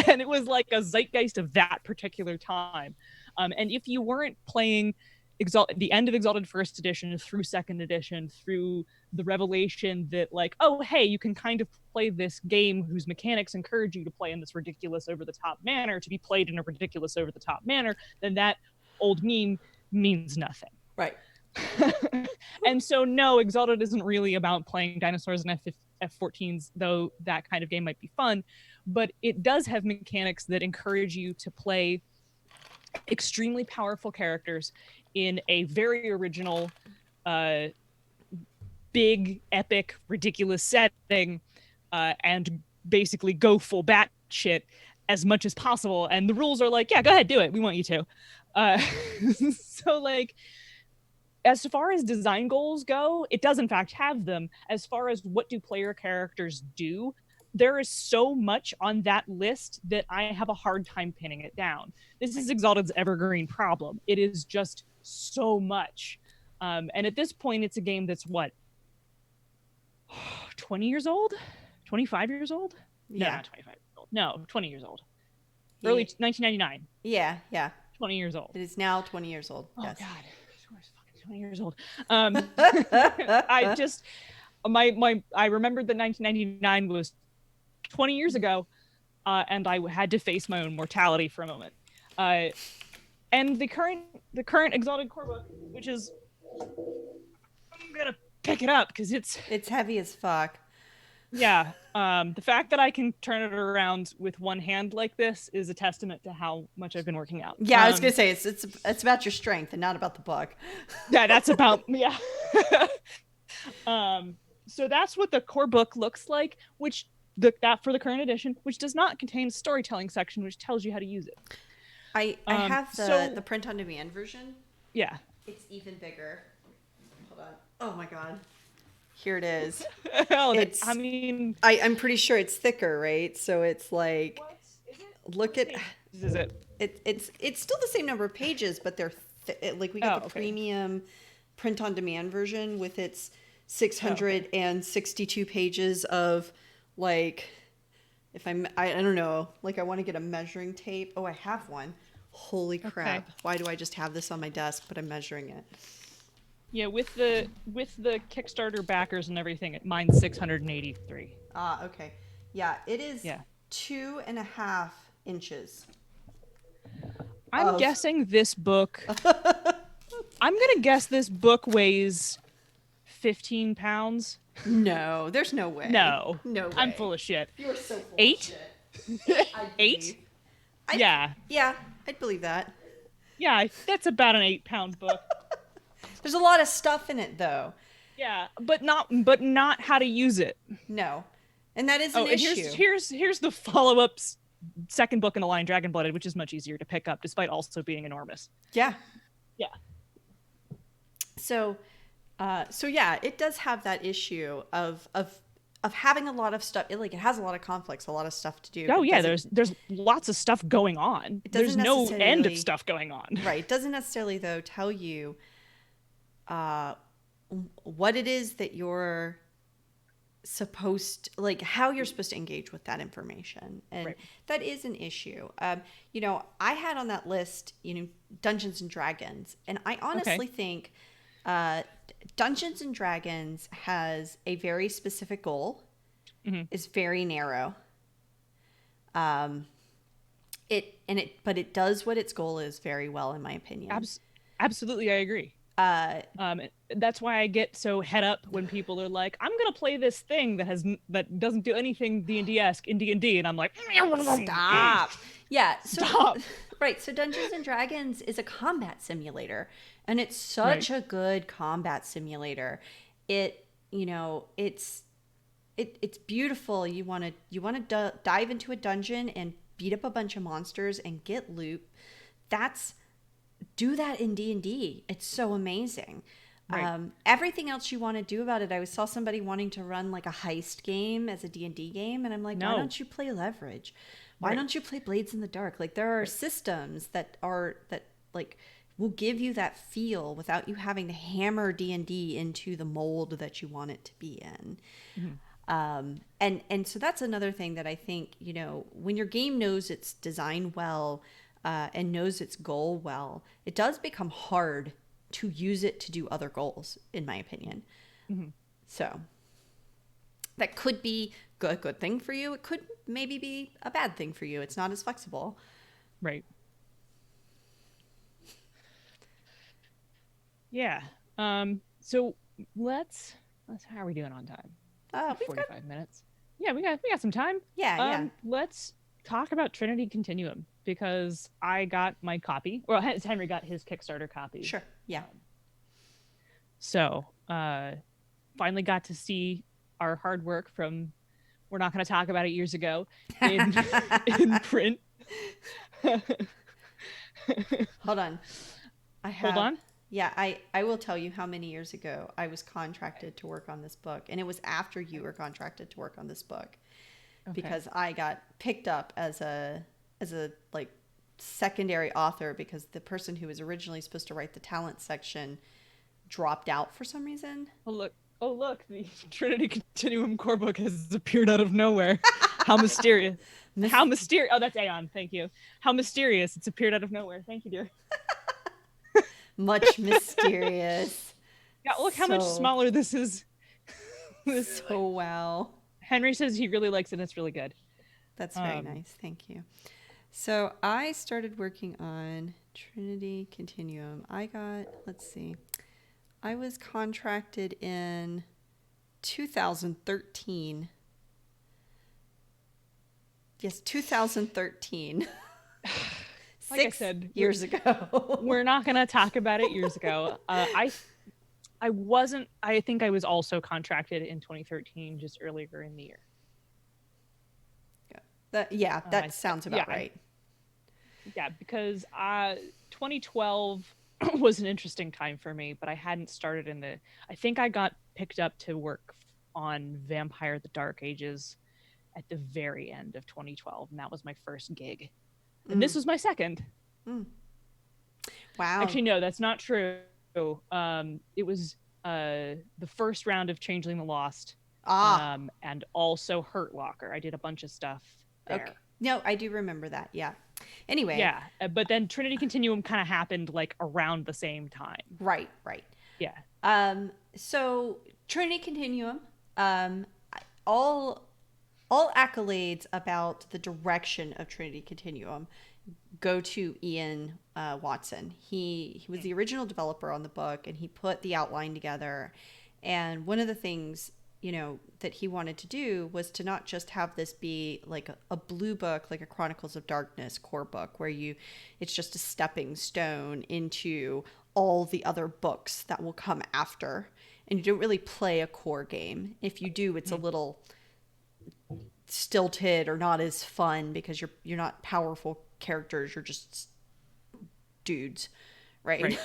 And it was like a zeitgeist of that particular time. And if you weren't playing the end of Exalted First Edition through Second Edition, through the revelation that like, oh, hey, you can kind of play this game whose mechanics encourage you to play in this ridiculous over-the-top manner, to be played in a ridiculous over-the-top manner, then that old meme means nothing. Right. And so, no, Exalted isn't really about playing dinosaurs and F-14s, though that kind of game might be fun. But it does have mechanics that encourage you to play extremely powerful characters in a very original, big, epic, ridiculous setting, and basically go full bat shit as much as possible. And the rules are like, yeah, go ahead, do it. We want you to. So like, as far as design goals go, it does in fact have them. As far as what do player characters do, there is so much on that list that I have a hard time pinning it down. This is Exalted's evergreen problem. It is just so much. And at this point, it's a game that's what, 20 years old? 25 years old? No, Yeah. not 25 years old. No, 20 years old. Early 1999. Yeah, yeah. 20 years old. It is now 20 years old. Oh, yes. God. 20 years old. I just, I remembered that 1999 was 20 years ago, and I had to face my own mortality for a moment. And the current Exalted Core book, which is, I'm gonna pick it up because it's heavy as fuck. Yeah. The fact that I can turn it around with one hand like this is a testament to how much I've been working out. Yeah, I was gonna say it's about your strength and not about the book. Yeah, that's about yeah. So that's what the core book looks like, which that for the current edition, which does not contain a storytelling section, which tells you how to use it. I have the print on demand version. Yeah. It's even bigger. Hold on. Oh my god. Here it is. I mean, I'm pretty sure it's thicker, right? So it's like, what is it? look at This is it. It's still the same number of pages, but they're like we got the premium print on demand version with its 662 pages of like, if I don't know, like I want to get a measuring tape. Oh, I have one. Holy crap. Okay. Why do I just have this on my desk, but I'm measuring it? Yeah, with the Kickstarter backers and everything, mine's 683. Ah, okay. Yeah, it is Yeah. 2.5 inches. I'm guessing this book. I'm gonna guess this book weighs 15 pounds. No, there's no way. No way. I'm full of shit. You're so full 8? of shit. 8? Yeah. Yeah, I'd believe that. Yeah, that's about an 8-pound book. There's a lot of stuff in it, though. Yeah, but not how to use it. No, and that is an issue. And here's the follow-up second book in the line, Dragonblooded, which is much easier to pick up, despite also being enormous. Yeah. Yeah. So yeah, it does have that issue of having a lot of stuff. It has a lot of conflicts, a lot of stuff to do. Oh yeah, there's lots of stuff going on. There's no end of stuff going on. Right. It doesn't necessarily though tell you what it is that you're supposed to, like how you're supposed to engage with that information, and that is an issue. I had on that list Dungeons and Dragons, and I honestly think Dungeons and Dragons has a very specific goal. Is very narrow. But it does what its goal is very well, in my opinion. Absolutely, I agree. That's why I get so head up when people are like, "I'm gonna play this thing that doesn't do anything D&D-esque in D&D," and I'm like, "Stop!" Yeah, stop. Right. So Dungeons and Dragons is a combat simulator, and it's such a good combat simulator. It's beautiful. You want to dive into a dungeon and beat up a bunch of monsters and get loot. Do that in D&D. It's so amazing. Right. Everything else you want to do about it. I saw somebody wanting to run like a heist game as a D&D game, and I'm like, why don't you play Leverage? Why don't you play Blades in the Dark? Like there are systems that will give you that feel without you having to hammer D&D into the mold that you want it to be in. And so that's another thing that I think, when your game knows it's designed well, and knows its goal well, it does become hard to use it to do other goals, in my opinion. So that could be a good thing for you. It could maybe be a bad thing for you. It's not as flexible. Right. Yeah. So let's how are we doing on time? We've 45 minutes. Yeah, we got some time. Yeah. Let's talk about Trinity Continuum. because I got my copy. Well, Henry got his Kickstarter copy. Sure. Yeah. So, finally got to see our hard work from, we're not going to talk about it, years ago in in print. Hold on. Hold on. Yeah, I will tell you how many years ago I was contracted to work on this book. And it was after you were contracted to work on this book. Okay. Because I got picked up as a like secondary author because the person who was originally supposed to write the talent section dropped out for some reason. Oh look, the Trinity Continuum core book has appeared out of nowhere. How mysterious. How mysterious. Oh, that's Aeon. Thank you. How mysterious. It's appeared out of nowhere. Thank you, dear. Much mysterious. Yeah, look how much smaller this is. So wow. Henry says he really likes it and it's really good. That's very nice. Thank you. So I started working on Trinity Continuum. Let's see. I was contracted in 2013. Yes, 2013. Like I said, years ago. We're not going to talk about it years ago. I think I was also contracted in 2013, just earlier in the year. That sounds about right. Yeah, because 2012 was an interesting time for me, but I hadn't started I think I got picked up to work on Vampire: The Dark Ages at the very end of 2012, and that was my first gig. And this was my second. Mm. Wow. Actually, no, that's not true. It was the first round of Changeling the Lost, and also Hurt Locker. I did a bunch of stuff there. Okay. No, I do remember that. Yeah. Anyway. Yeah, but then Trinity Continuum kind of happened like around the same time. Right. Yeah. So Trinity Continuum, all accolades about the direction of Trinity Continuum go to Ian Watson. He was the original developer on the book, and he put the outline together. And one of the things, that he wanted to do was to not just have this be like a blue book, like a Chronicles of Darkness core book, where it's just a stepping stone into all the other books that will come after. And you don't really play a core game. If you do, it's a little stilted or not as fun because you're not powerful characters, you're just dudes, right?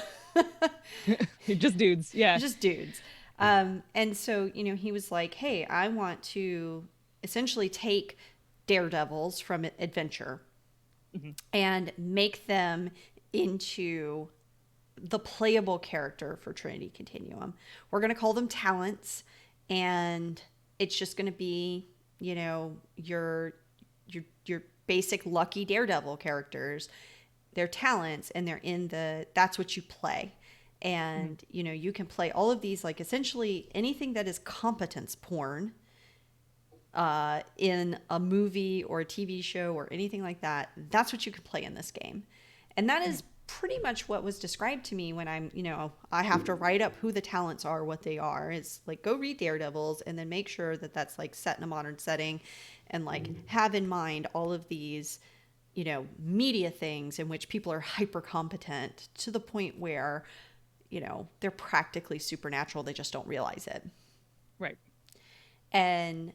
Just dudes. Yeah, just dudes. And so he was like, hey, I want to essentially take daredevils from adventure and make them into the playable character for Trinity Continuum. We're going to call them talents, and it's just going to be your basic lucky daredevil characters. They're talents, and that's what you play. And you can play all of these, like essentially anything that is competence porn in a movie or a TV show or anything like that. That's what you can play in this game. And that is pretty much what was described to me when I have to write up who the talents are, what they are. It's like, go read Daredevils and then make sure that that's like set in a modern setting, and like have in mind all of these, media things in which people are hyper competent to the point where, they're practically supernatural. They just don't realize it. Right. And,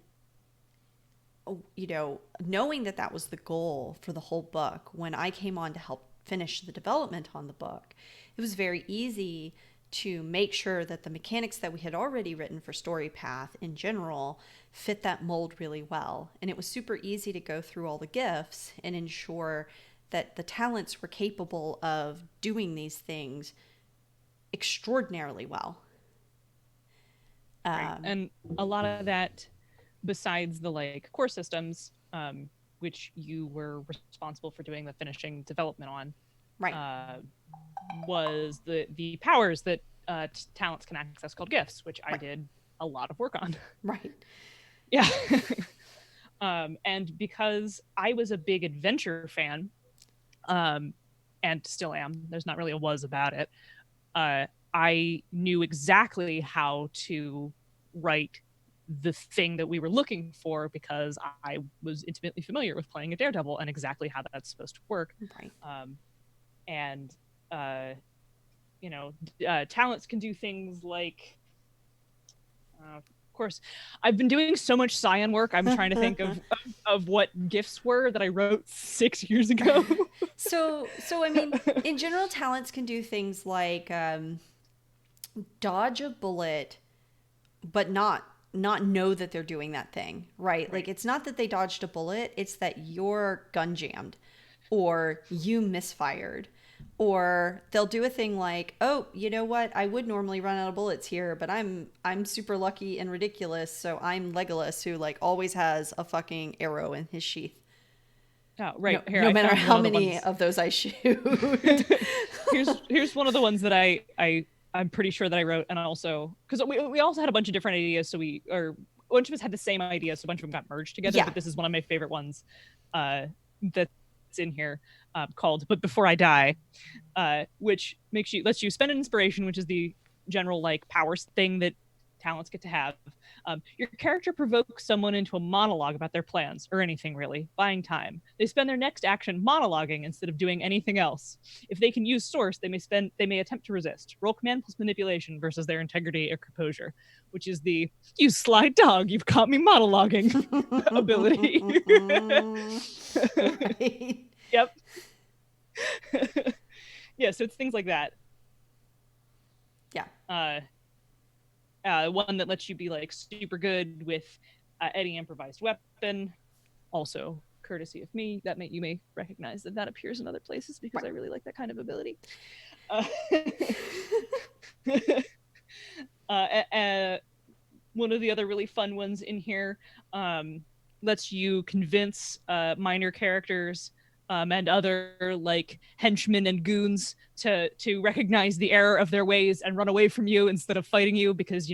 knowing that was the goal for the whole book, when I came on to help finish the development on the book, it was very easy to make sure that the mechanics that we had already written for StoryPath in general fit that mold really well. And it was super easy to go through all the gifts and ensure that the talents were capable of doing these things extraordinarily well. Right. And a lot of that, besides the core systems, which you were responsible for doing the finishing development on, right, was the powers that talents can access, called gifts, which I did a lot of work on. Right. Yeah. And because I was a big adventure fan, and still am, there's not really a was about it, I knew exactly how to write the thing that we were looking for, because I was intimately familiar with playing a Daredevil and exactly how that's supposed to work. Right. And talents can do things like, of course, I've been doing so much scion work. I'm trying to think of what gifts were that I wrote 6 years ago. So I mean, in general, talents can do things like dodge a bullet, but not know that they're doing that thing, right? Like, it's not that they dodged a bullet, it's that you're gun jammed or you misfired. Or they'll do a thing like, oh, you know what? I would normally run out of bullets here, but I'm super lucky and ridiculous, so I'm Legolas, who like always has a fucking arrow in his sheath. Oh, right. No, Here, no I matter found how one of the many ones. of those I shoot. here's one of the ones that I'm pretty sure that I wrote, and also because we also had a bunch of different ideas, so a bunch of us had the same idea, so a bunch of them got merged together. Yeah. But this is one of my favorite ones that's in here, called "But Before I Die," which lets you spend an inspiration, which is the general like powers thing that talents get to have. Your character provokes someone into a monologue about their plans, or anything really, buying time. They spend their next action monologuing instead of doing anything else. If they can use source, they may attempt to resist. Roll command plus manipulation versus their integrity or composure, which is the "you sly dog, you've caught me monologuing" ability. Right. Yep. Yeah, so it's things like that. Yeah. One that lets you be like super good with any improvised weapon, also courtesy of me. You may recognize that appears in other places because I really like that kind of ability. One of the other really fun ones in here lets you convince minor characters and other like henchmen and goons to recognize the error of their ways and run away from you instead of fighting you, because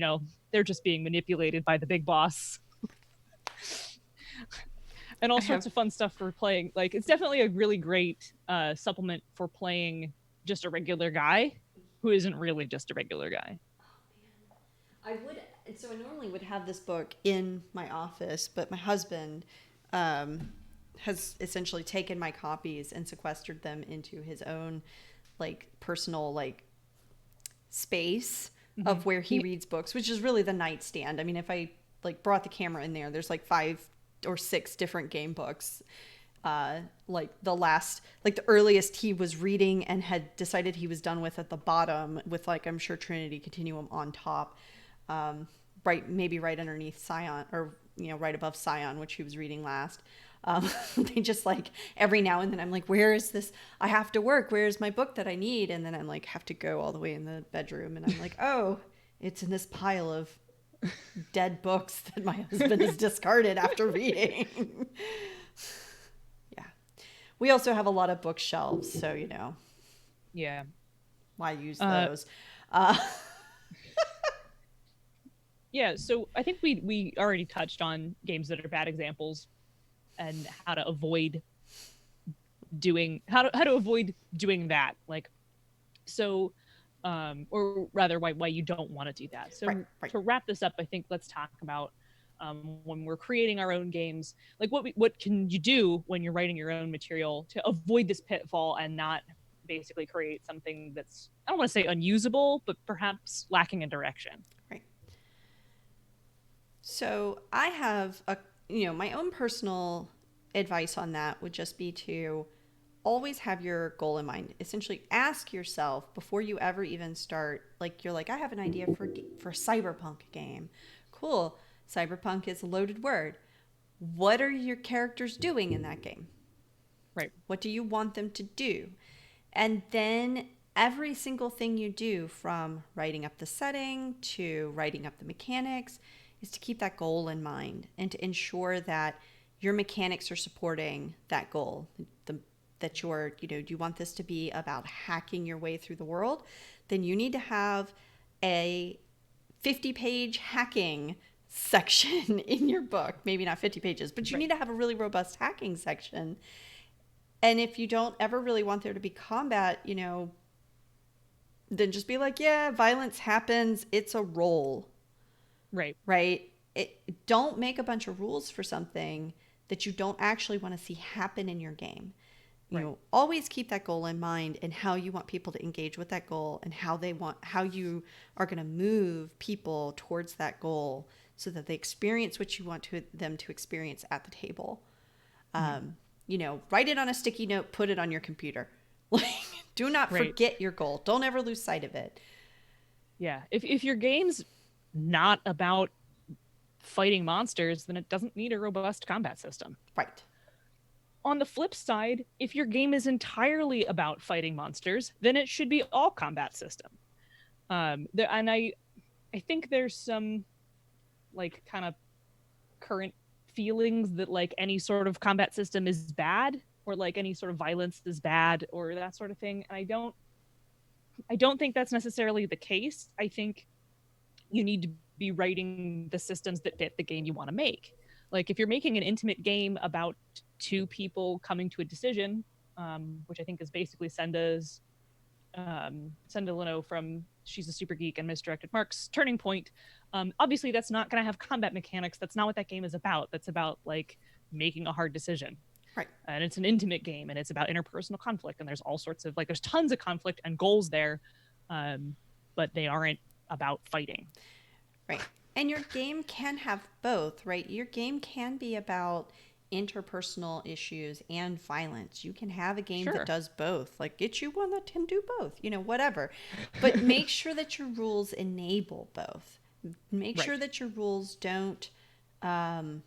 they're just being manipulated by the big boss. And all sorts of fun stuff for playing. Like, it's definitely a really great supplement for playing just a regular guy who isn't really just a regular guy. I normally would have this book in my office, but my husband has essentially taken my copies and sequestered them into his own like personal like space of where he reads books, which is really the nightstand. I mean, if I like brought the camera in there's like 5 or 6 different game books. Like the earliest he was reading and had decided he was done with at the bottom, with like, I'm sure, Trinity Continuum on top. Maybe right underneath Scion, or right above Scion, which he was reading last. They just like every now and then I'm like, where is this? I have to work. Where's my book that I need? And then I'm like, have to go all the way in the bedroom, and I'm like, oh, it's in this pile of dead books that my husband has discarded after reading. Yeah. We also have a lot of bookshelves, so Yeah. why use those? Yeah, so I think we already touched on games that are bad examples and how to avoid doing that. Like, so or rather why you don't want to do that. So Right. to wrap this up, I think let's talk about when we're creating our own games, like what can you do when you're writing your own material to avoid this pitfall and not basically create something that's, I don't want to say unusable, but perhaps lacking in direction. Right. So I have my own personal advice on that would just be to always have your goal in mind. Essentially, ask yourself before you ever even start. Like, you're like, I have an idea for a cyberpunk game. Cool. Cyberpunk is a loaded word. What are your characters doing in that game? Right. What do you want them to do? And then every single thing you do, from writing up the setting to writing up the mechanics, is to keep that goal in mind and to ensure that your mechanics are supporting that goal. That do you want this to be about hacking your way through the world? Then you need to have a 50-page hacking section in your book. Maybe not 50 pages, but you need to have a really robust hacking section. And if you don't ever really want there to be combat, then just be like, yeah, violence happens. It's a role. Right. Right. don't make a bunch of rules for something that you don't actually want to see happen in your game. You Right. know, always keep that goal in mind and how you want people to engage with that goal and how you are going to move people towards that goal so that they experience what you want them to experience at the table. Mhm. You know, write it on a sticky note, put it on your computer. Like, do not Right. forget your goal. Don't ever lose sight of it. Yeah. If your game's not about fighting monsters, then it doesn't need a robust combat system. Right. On the flip side, if your game is entirely about fighting monsters, then it should be all combat system. And I think there's some like kind of current feelings that like any sort of combat system is bad or like any sort of violence is bad or that sort of thing. And I don't think that's necessarily the case. I think you need to be writing the systems that fit the game you want to make. Like if you're making an intimate game about two people coming to a decision, which I think is basically Senda Leno from She's a Super Geek and Misdirected Marks Turning Point. Obviously, that's not going to have combat mechanics. That's not what that game is about. That's about like making a hard decision. Right. And it's an intimate game and it's about interpersonal conflict. And there's all sorts of like, there's tons of conflict and goals there, but they aren't about fighting. Right. And your game can have both, right? Your game can be about interpersonal issues and violence. You can have a game Sure. that does both. Like, get you one that can do both, you know, whatever. But make sure that your rules enable both. Make Right. sure that your rules um,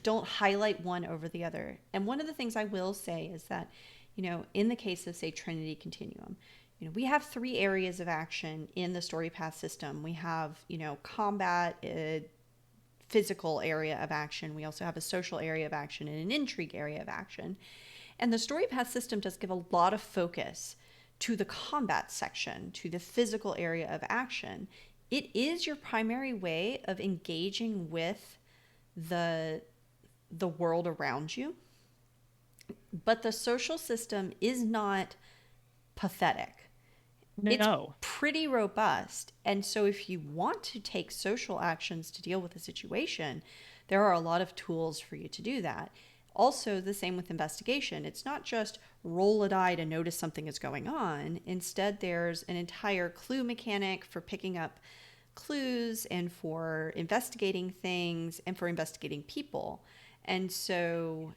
don't highlight one over the other. And one of the things I will say is that, you know, in the case of, say, Trinity Continuum, you know, we have 3 areas of action in the story path system. We have, you know, combat, physical area of action. We also have a social area of action and an intrigue area of action. And the story path system does give a lot of focus to the combat section, to the physical area of action. It is your primary way of engaging with the world around you. But the social system is not pathetic. It's No. pretty robust. And so if you want to take social actions to deal with a situation, there are a lot of tools for you to do that. Also, the same with investigation. It's not just roll a die to notice something is going on. Instead, there's an entire clue mechanic for picking up clues and for investigating things and for investigating people. And so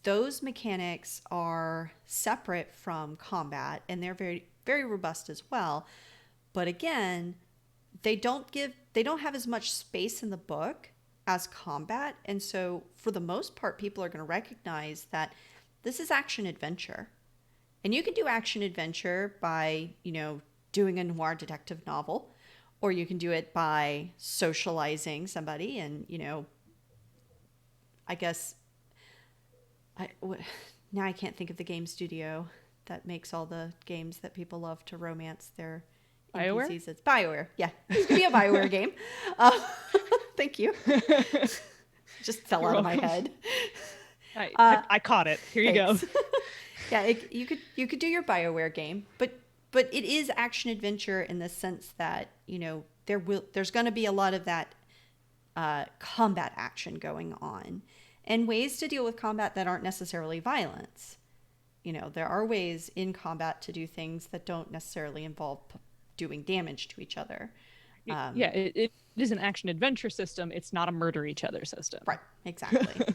those mechanics are separate from combat and they're very, very robust as well. But again, they don't have as much space in the book as combat. And so for the most part, people are going to recognize that this is action adventure. And you can do action adventure by, you know, doing a noir detective novel, or you can do it by socializing somebody and, you know, I guess now I can't think of the game studio that makes all the games that people love to romance their BioWare? NPCs. It's BioWare. Yeah, it could be a BioWare game. Uh, thank you. Just fell You're out of my welcome. head. I caught it. Here you go. Thanks. Yeah, you could do your BioWare game, but it is action adventure in the sense that, you know, there's going to be a lot of that combat action going on, and ways to deal with combat that aren't necessarily violence. You know, there are ways in combat to do things that don't necessarily involve doing damage to each other. Yeah, it is an action adventure system. It's not a murder each other system. Right, exactly.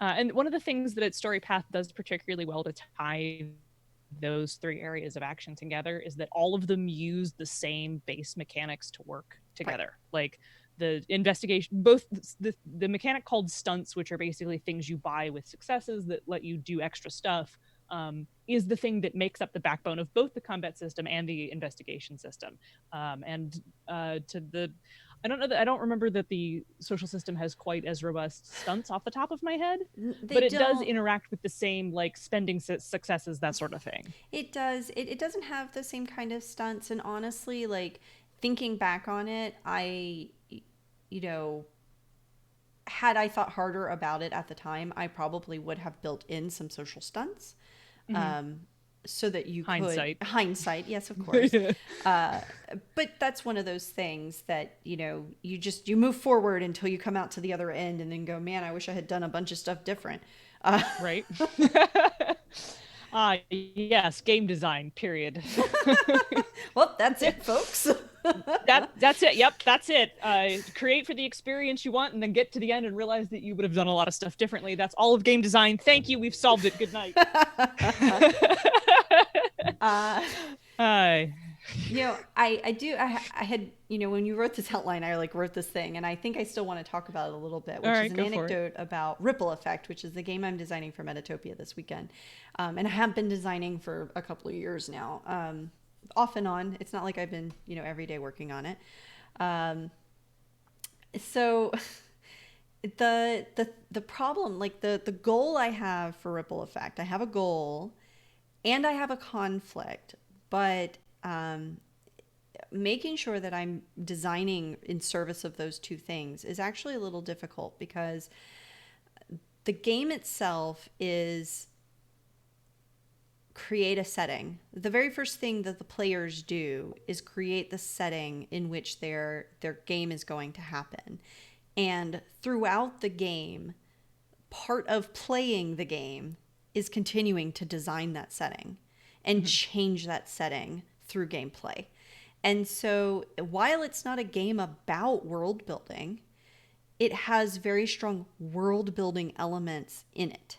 And one of the things that Story Path does particularly well to tie those 3 areas of action together is that all of them use the same base mechanics to work together. Right. Like the investigation, both the mechanic called stunts, which are basically things you buy with successes that let you do extra stuff, is the thing that makes up the backbone of both the combat system and the investigation system. I don't remember that the social system has quite as robust stunts off the top of my head, but it does interact with the same like spending successes, that sort of thing. It does. It doesn't have the same kind of stunts, and honestly, like thinking back on it, you know, had I thought harder about it at the time, I probably would have built in some social stunts. Mm-hmm. so that you Hindsight. could hindsight, yes, of course. But that's one of those things that, you know, you move forward until you come out to the other end and then go, man, I wish I had done a bunch of stuff different. Right. Yes, game design, period. Well, that's it, folks. That's it. Yep, that's it. Create for the experience you want and then get to the end and realize that you would have done a lot of stuff differently. That's all of game design. Thank you. We've solved it. Good night. You know, I had, you know, when you wrote this outline, I like wrote this thing, and I think I still want to talk about it a little bit, which All right, is an go for it. anecdote about Ripple Effect, which is the game I'm designing for Metatopia this weekend. And I have been designing for a couple of years now, off and on. It's not like I've been, you know, every day working on it. So the problem, like the goal I have for Ripple Effect, I have a goal and I have a conflict, but making sure that I'm designing in service of those two things is actually a little difficult, because the game itself is create a setting. The very first thing that the players do is create the setting in which their game is going to happen. And throughout the game, part of playing the game is continuing to design that setting and change that setting through gameplay. And so while it's not a game about world building, it has very strong world building elements in it.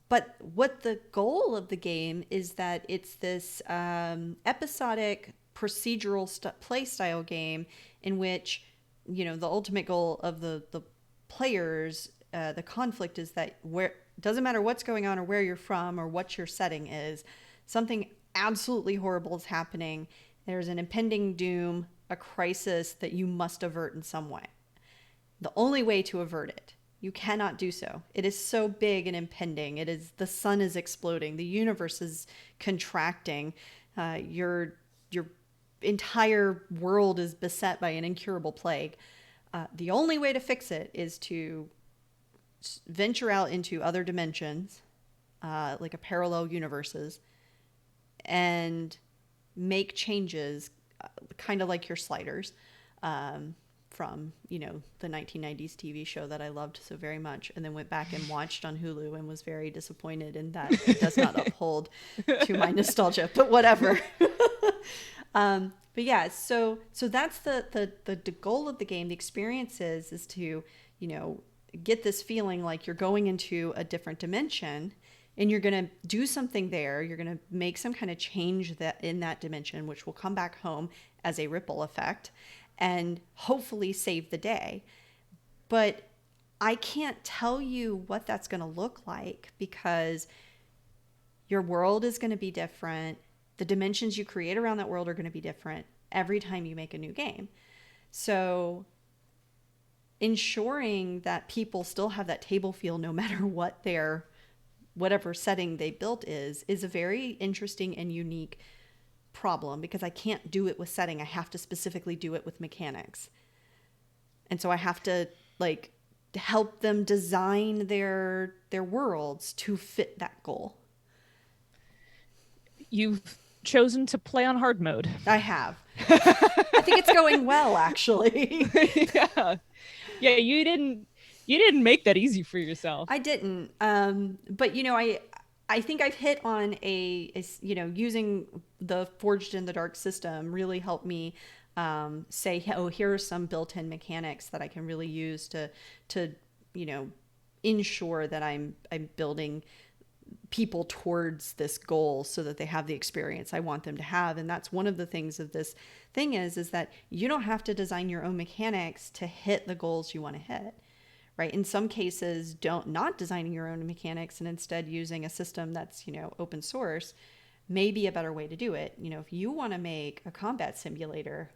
But what the goal of the game is that it's this episodic procedural play style game in which, you know, the ultimate goal of the players, the conflict is that where doesn't matter what's going on or where you're from or what your setting is, something absolutely horrible is happening. There's an impending doom, a crisis that you must avert in some way. The only way to avert it, you cannot do so. It is so big and impending. It is, the sun is exploding. The universe is contracting. Your entire world is beset by an incurable plague. The only way to fix it is to venture out into other dimensions, like a parallel universes, and make changes, kind of like your sliders, from, you know, the 1990s TV show that I loved so very much, and then went back and watched on Hulu and was very disappointed in that it does not uphold to my nostalgia, but whatever. But yeah, so that's the goal of the game. The experience is to, you know, get this feeling like you're going into a different dimension and you're going to do something there. You're going to make some kind of change that in that dimension, which will come back home as a ripple effect and hopefully save the day. But I can't tell you what that's going to look like, because your world is going to be different. The dimensions you create around that world are going to be different every time you make a new game. So ensuring that people still have that table feel no matter what their whatever setting they built is a very interesting and unique problem, because I can't do it with setting. I have to specifically do it with mechanics. And so I have to like help them design their worlds to fit that goal. You've chosen to play on hard mode. I have. I think it's going well, actually. Yeah, you didn't make that easy for yourself. I didn't. But you know, I think I've hit on a you know, using the Forged in the Dark system really helped me say, oh, here are some built-in mechanics that I can really use to you know, ensure that I'm building people towards this goal so that they have the experience I want them to have. And that's one of the things of this thing is that you don't have to design your own mechanics to hit the goals you want to hit. Right? In some cases, not designing your own mechanics and instead using a system that's, you know, open source may be a better way to do it. You know, if you want to make a combat simulator,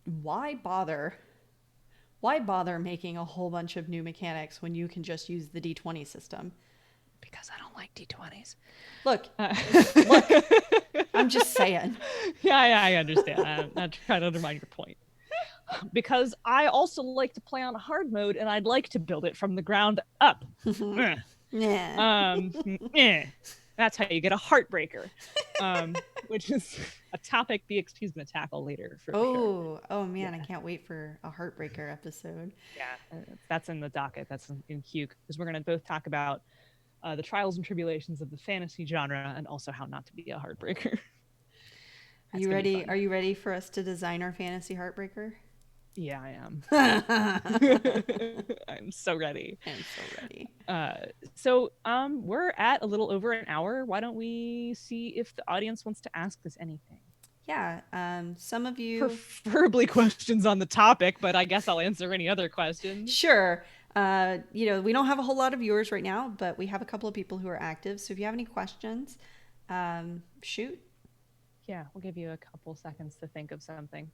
why bother making a whole bunch of new mechanics when you can just use the D20 system? Because I don't like D20s. Look, I'm just saying. Yeah, I understand. I'm not trying to undermine your point. Because I also like to play on hard mode, and I'd like to build it from the ground up. Yeah. That's how you get a heartbreaker, which is a topic BXP is going to tackle later for sure. Oh man, I Yeah. can't wait for a heartbreaker episode. Yeah, that's in the docket. That's in queue because we're going to both talk about the trials and tribulations of the fantasy genre and also how not to be a heartbreaker. Are That's you going to be ready? fun. Are you ready for us to design our fantasy heartbreaker? Yeah, I am. I'm I'm so ready. so ready. We're at a little over an hour. Why don't we see if the audience wants to ask us anything? Yeah, some of you. Preferably questions on the topic, but I guess I'll answer any other questions. Sure. We don't have a whole lot of viewers right now, but we have a couple of people who are active. So if you have any questions, shoot. Yeah, we'll give you a couple seconds to think of something.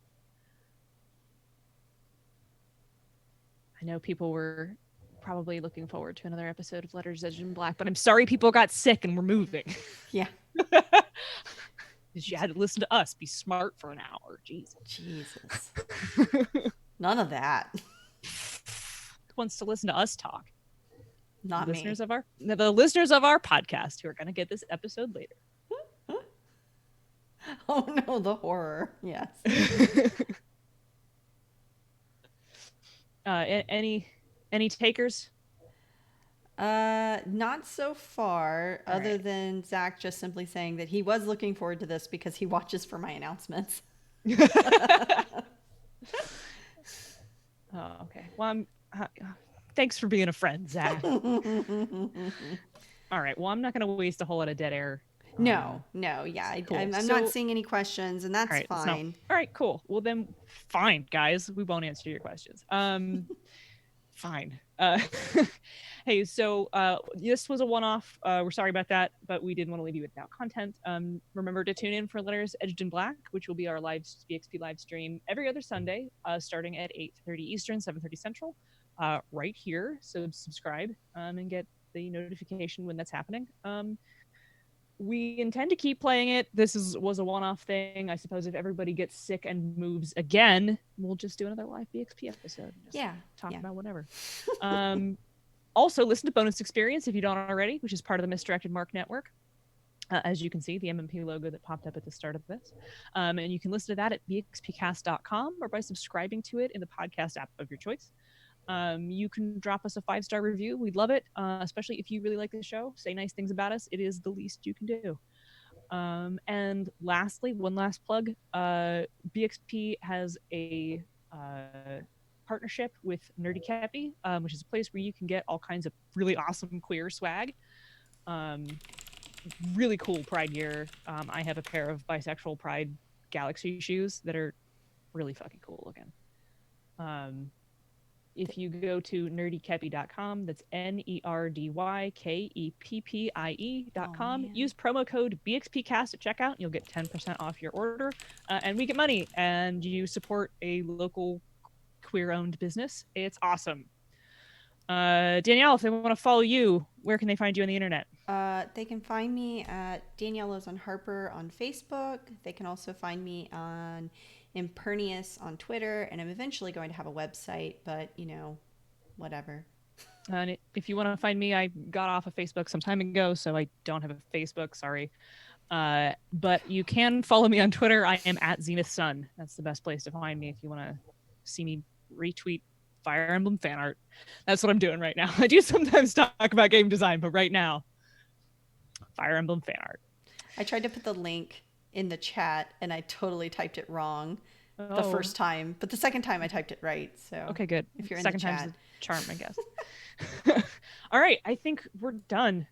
I know people were probably looking forward to another episode of Letters Edged in Black, but I'm sorry people got sick and we're moving. Yeah. You had to listen to us be smart for an hour. Jesus. None of that. Who wants to listen to us talk? Not listeners me. of the listeners of our podcast who are going to get this episode later. Oh no, the horror. Yes. Any takers? Not so far, All other right. than Zach just simply saying that he was looking forward to this because he watches for my announcements. Oh, okay. Well, thanks for being a friend, Zach. All right. Well, I'm not going to waste a whole lot of dead air. No, yeah. Cool. I'm not seeing any questions, and that's fine. All right, cool. Well, then, fine, guys. We won't answer your questions. Fine. Hey, so this was a one-off. We're sorry about that, but we didn't want to leave you without content. Remember to tune in for Letters Edged in Black, which will be our live BXP live stream every other Sunday, starting at 8:30 Eastern, 7:30 Central, right here. So subscribe and get the notification when that's happening. We intend to keep playing it. This was a one-off thing. I suppose if everybody gets sick and moves again, we'll just do another live BXP episode. Talk about whatever. Also, listen to Bonus Experience if you don't already, which is part of the Misdirected Mark Network. As you can see, the MMP logo that popped up at the start of this. And you can listen to that at bxpcast.com or by subscribing to it in the podcast app of your choice. You can drop us a 5-star review. We'd love it, especially if you really like the show. Say nice things about us. It is the least you can do. And lastly, one last plug. BXP has a partnership with Nerdy Cappy, which is a place where you can get all kinds of really awesome queer swag. Really cool Pride gear. I have a pair of bisexual Pride Galaxy shoes that are really fucking cool looking. If you go to nerdykeppie.com, that's nerdykeppie.com, use promo code BXPcast at checkout, and you'll get 10% off your order. And we get money, and you support a local queer-owned business. It's awesome. Danielle, if they want to follow you, where can they find you on the internet? They can find me at Danielle Lozon Harper on Facebook. They can also find me on Impernius on Twitter, and I'm eventually going to have a website, but whatever. And if you want to find me, I got off of Facebook some time ago, so I don't have a Facebook. Sorry. But you can follow me on Twitter. I am at Zenith Sun. That's the best place to find me if you want to see me retweet Fire Emblem fan art. That's what I'm doing right now. I do sometimes talk about game design, but right now, Fire Emblem fan art. I tried to put the link in the chat, and I totally typed it wrong the first time, but the second time I typed it right. So okay, good. If you're second in the chat, time's the charm, I guess. All right, I think we're done.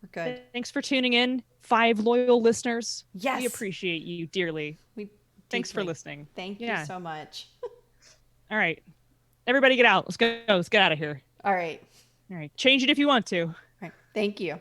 We're good. Thanks for tuning in, 5 loyal listeners. Yes, we appreciate you dearly. Thanks for listening. Thank you so much. All right, everybody, get out. Let's go. Let's get out of here. All right. Change it if you want to. All right. Thank you.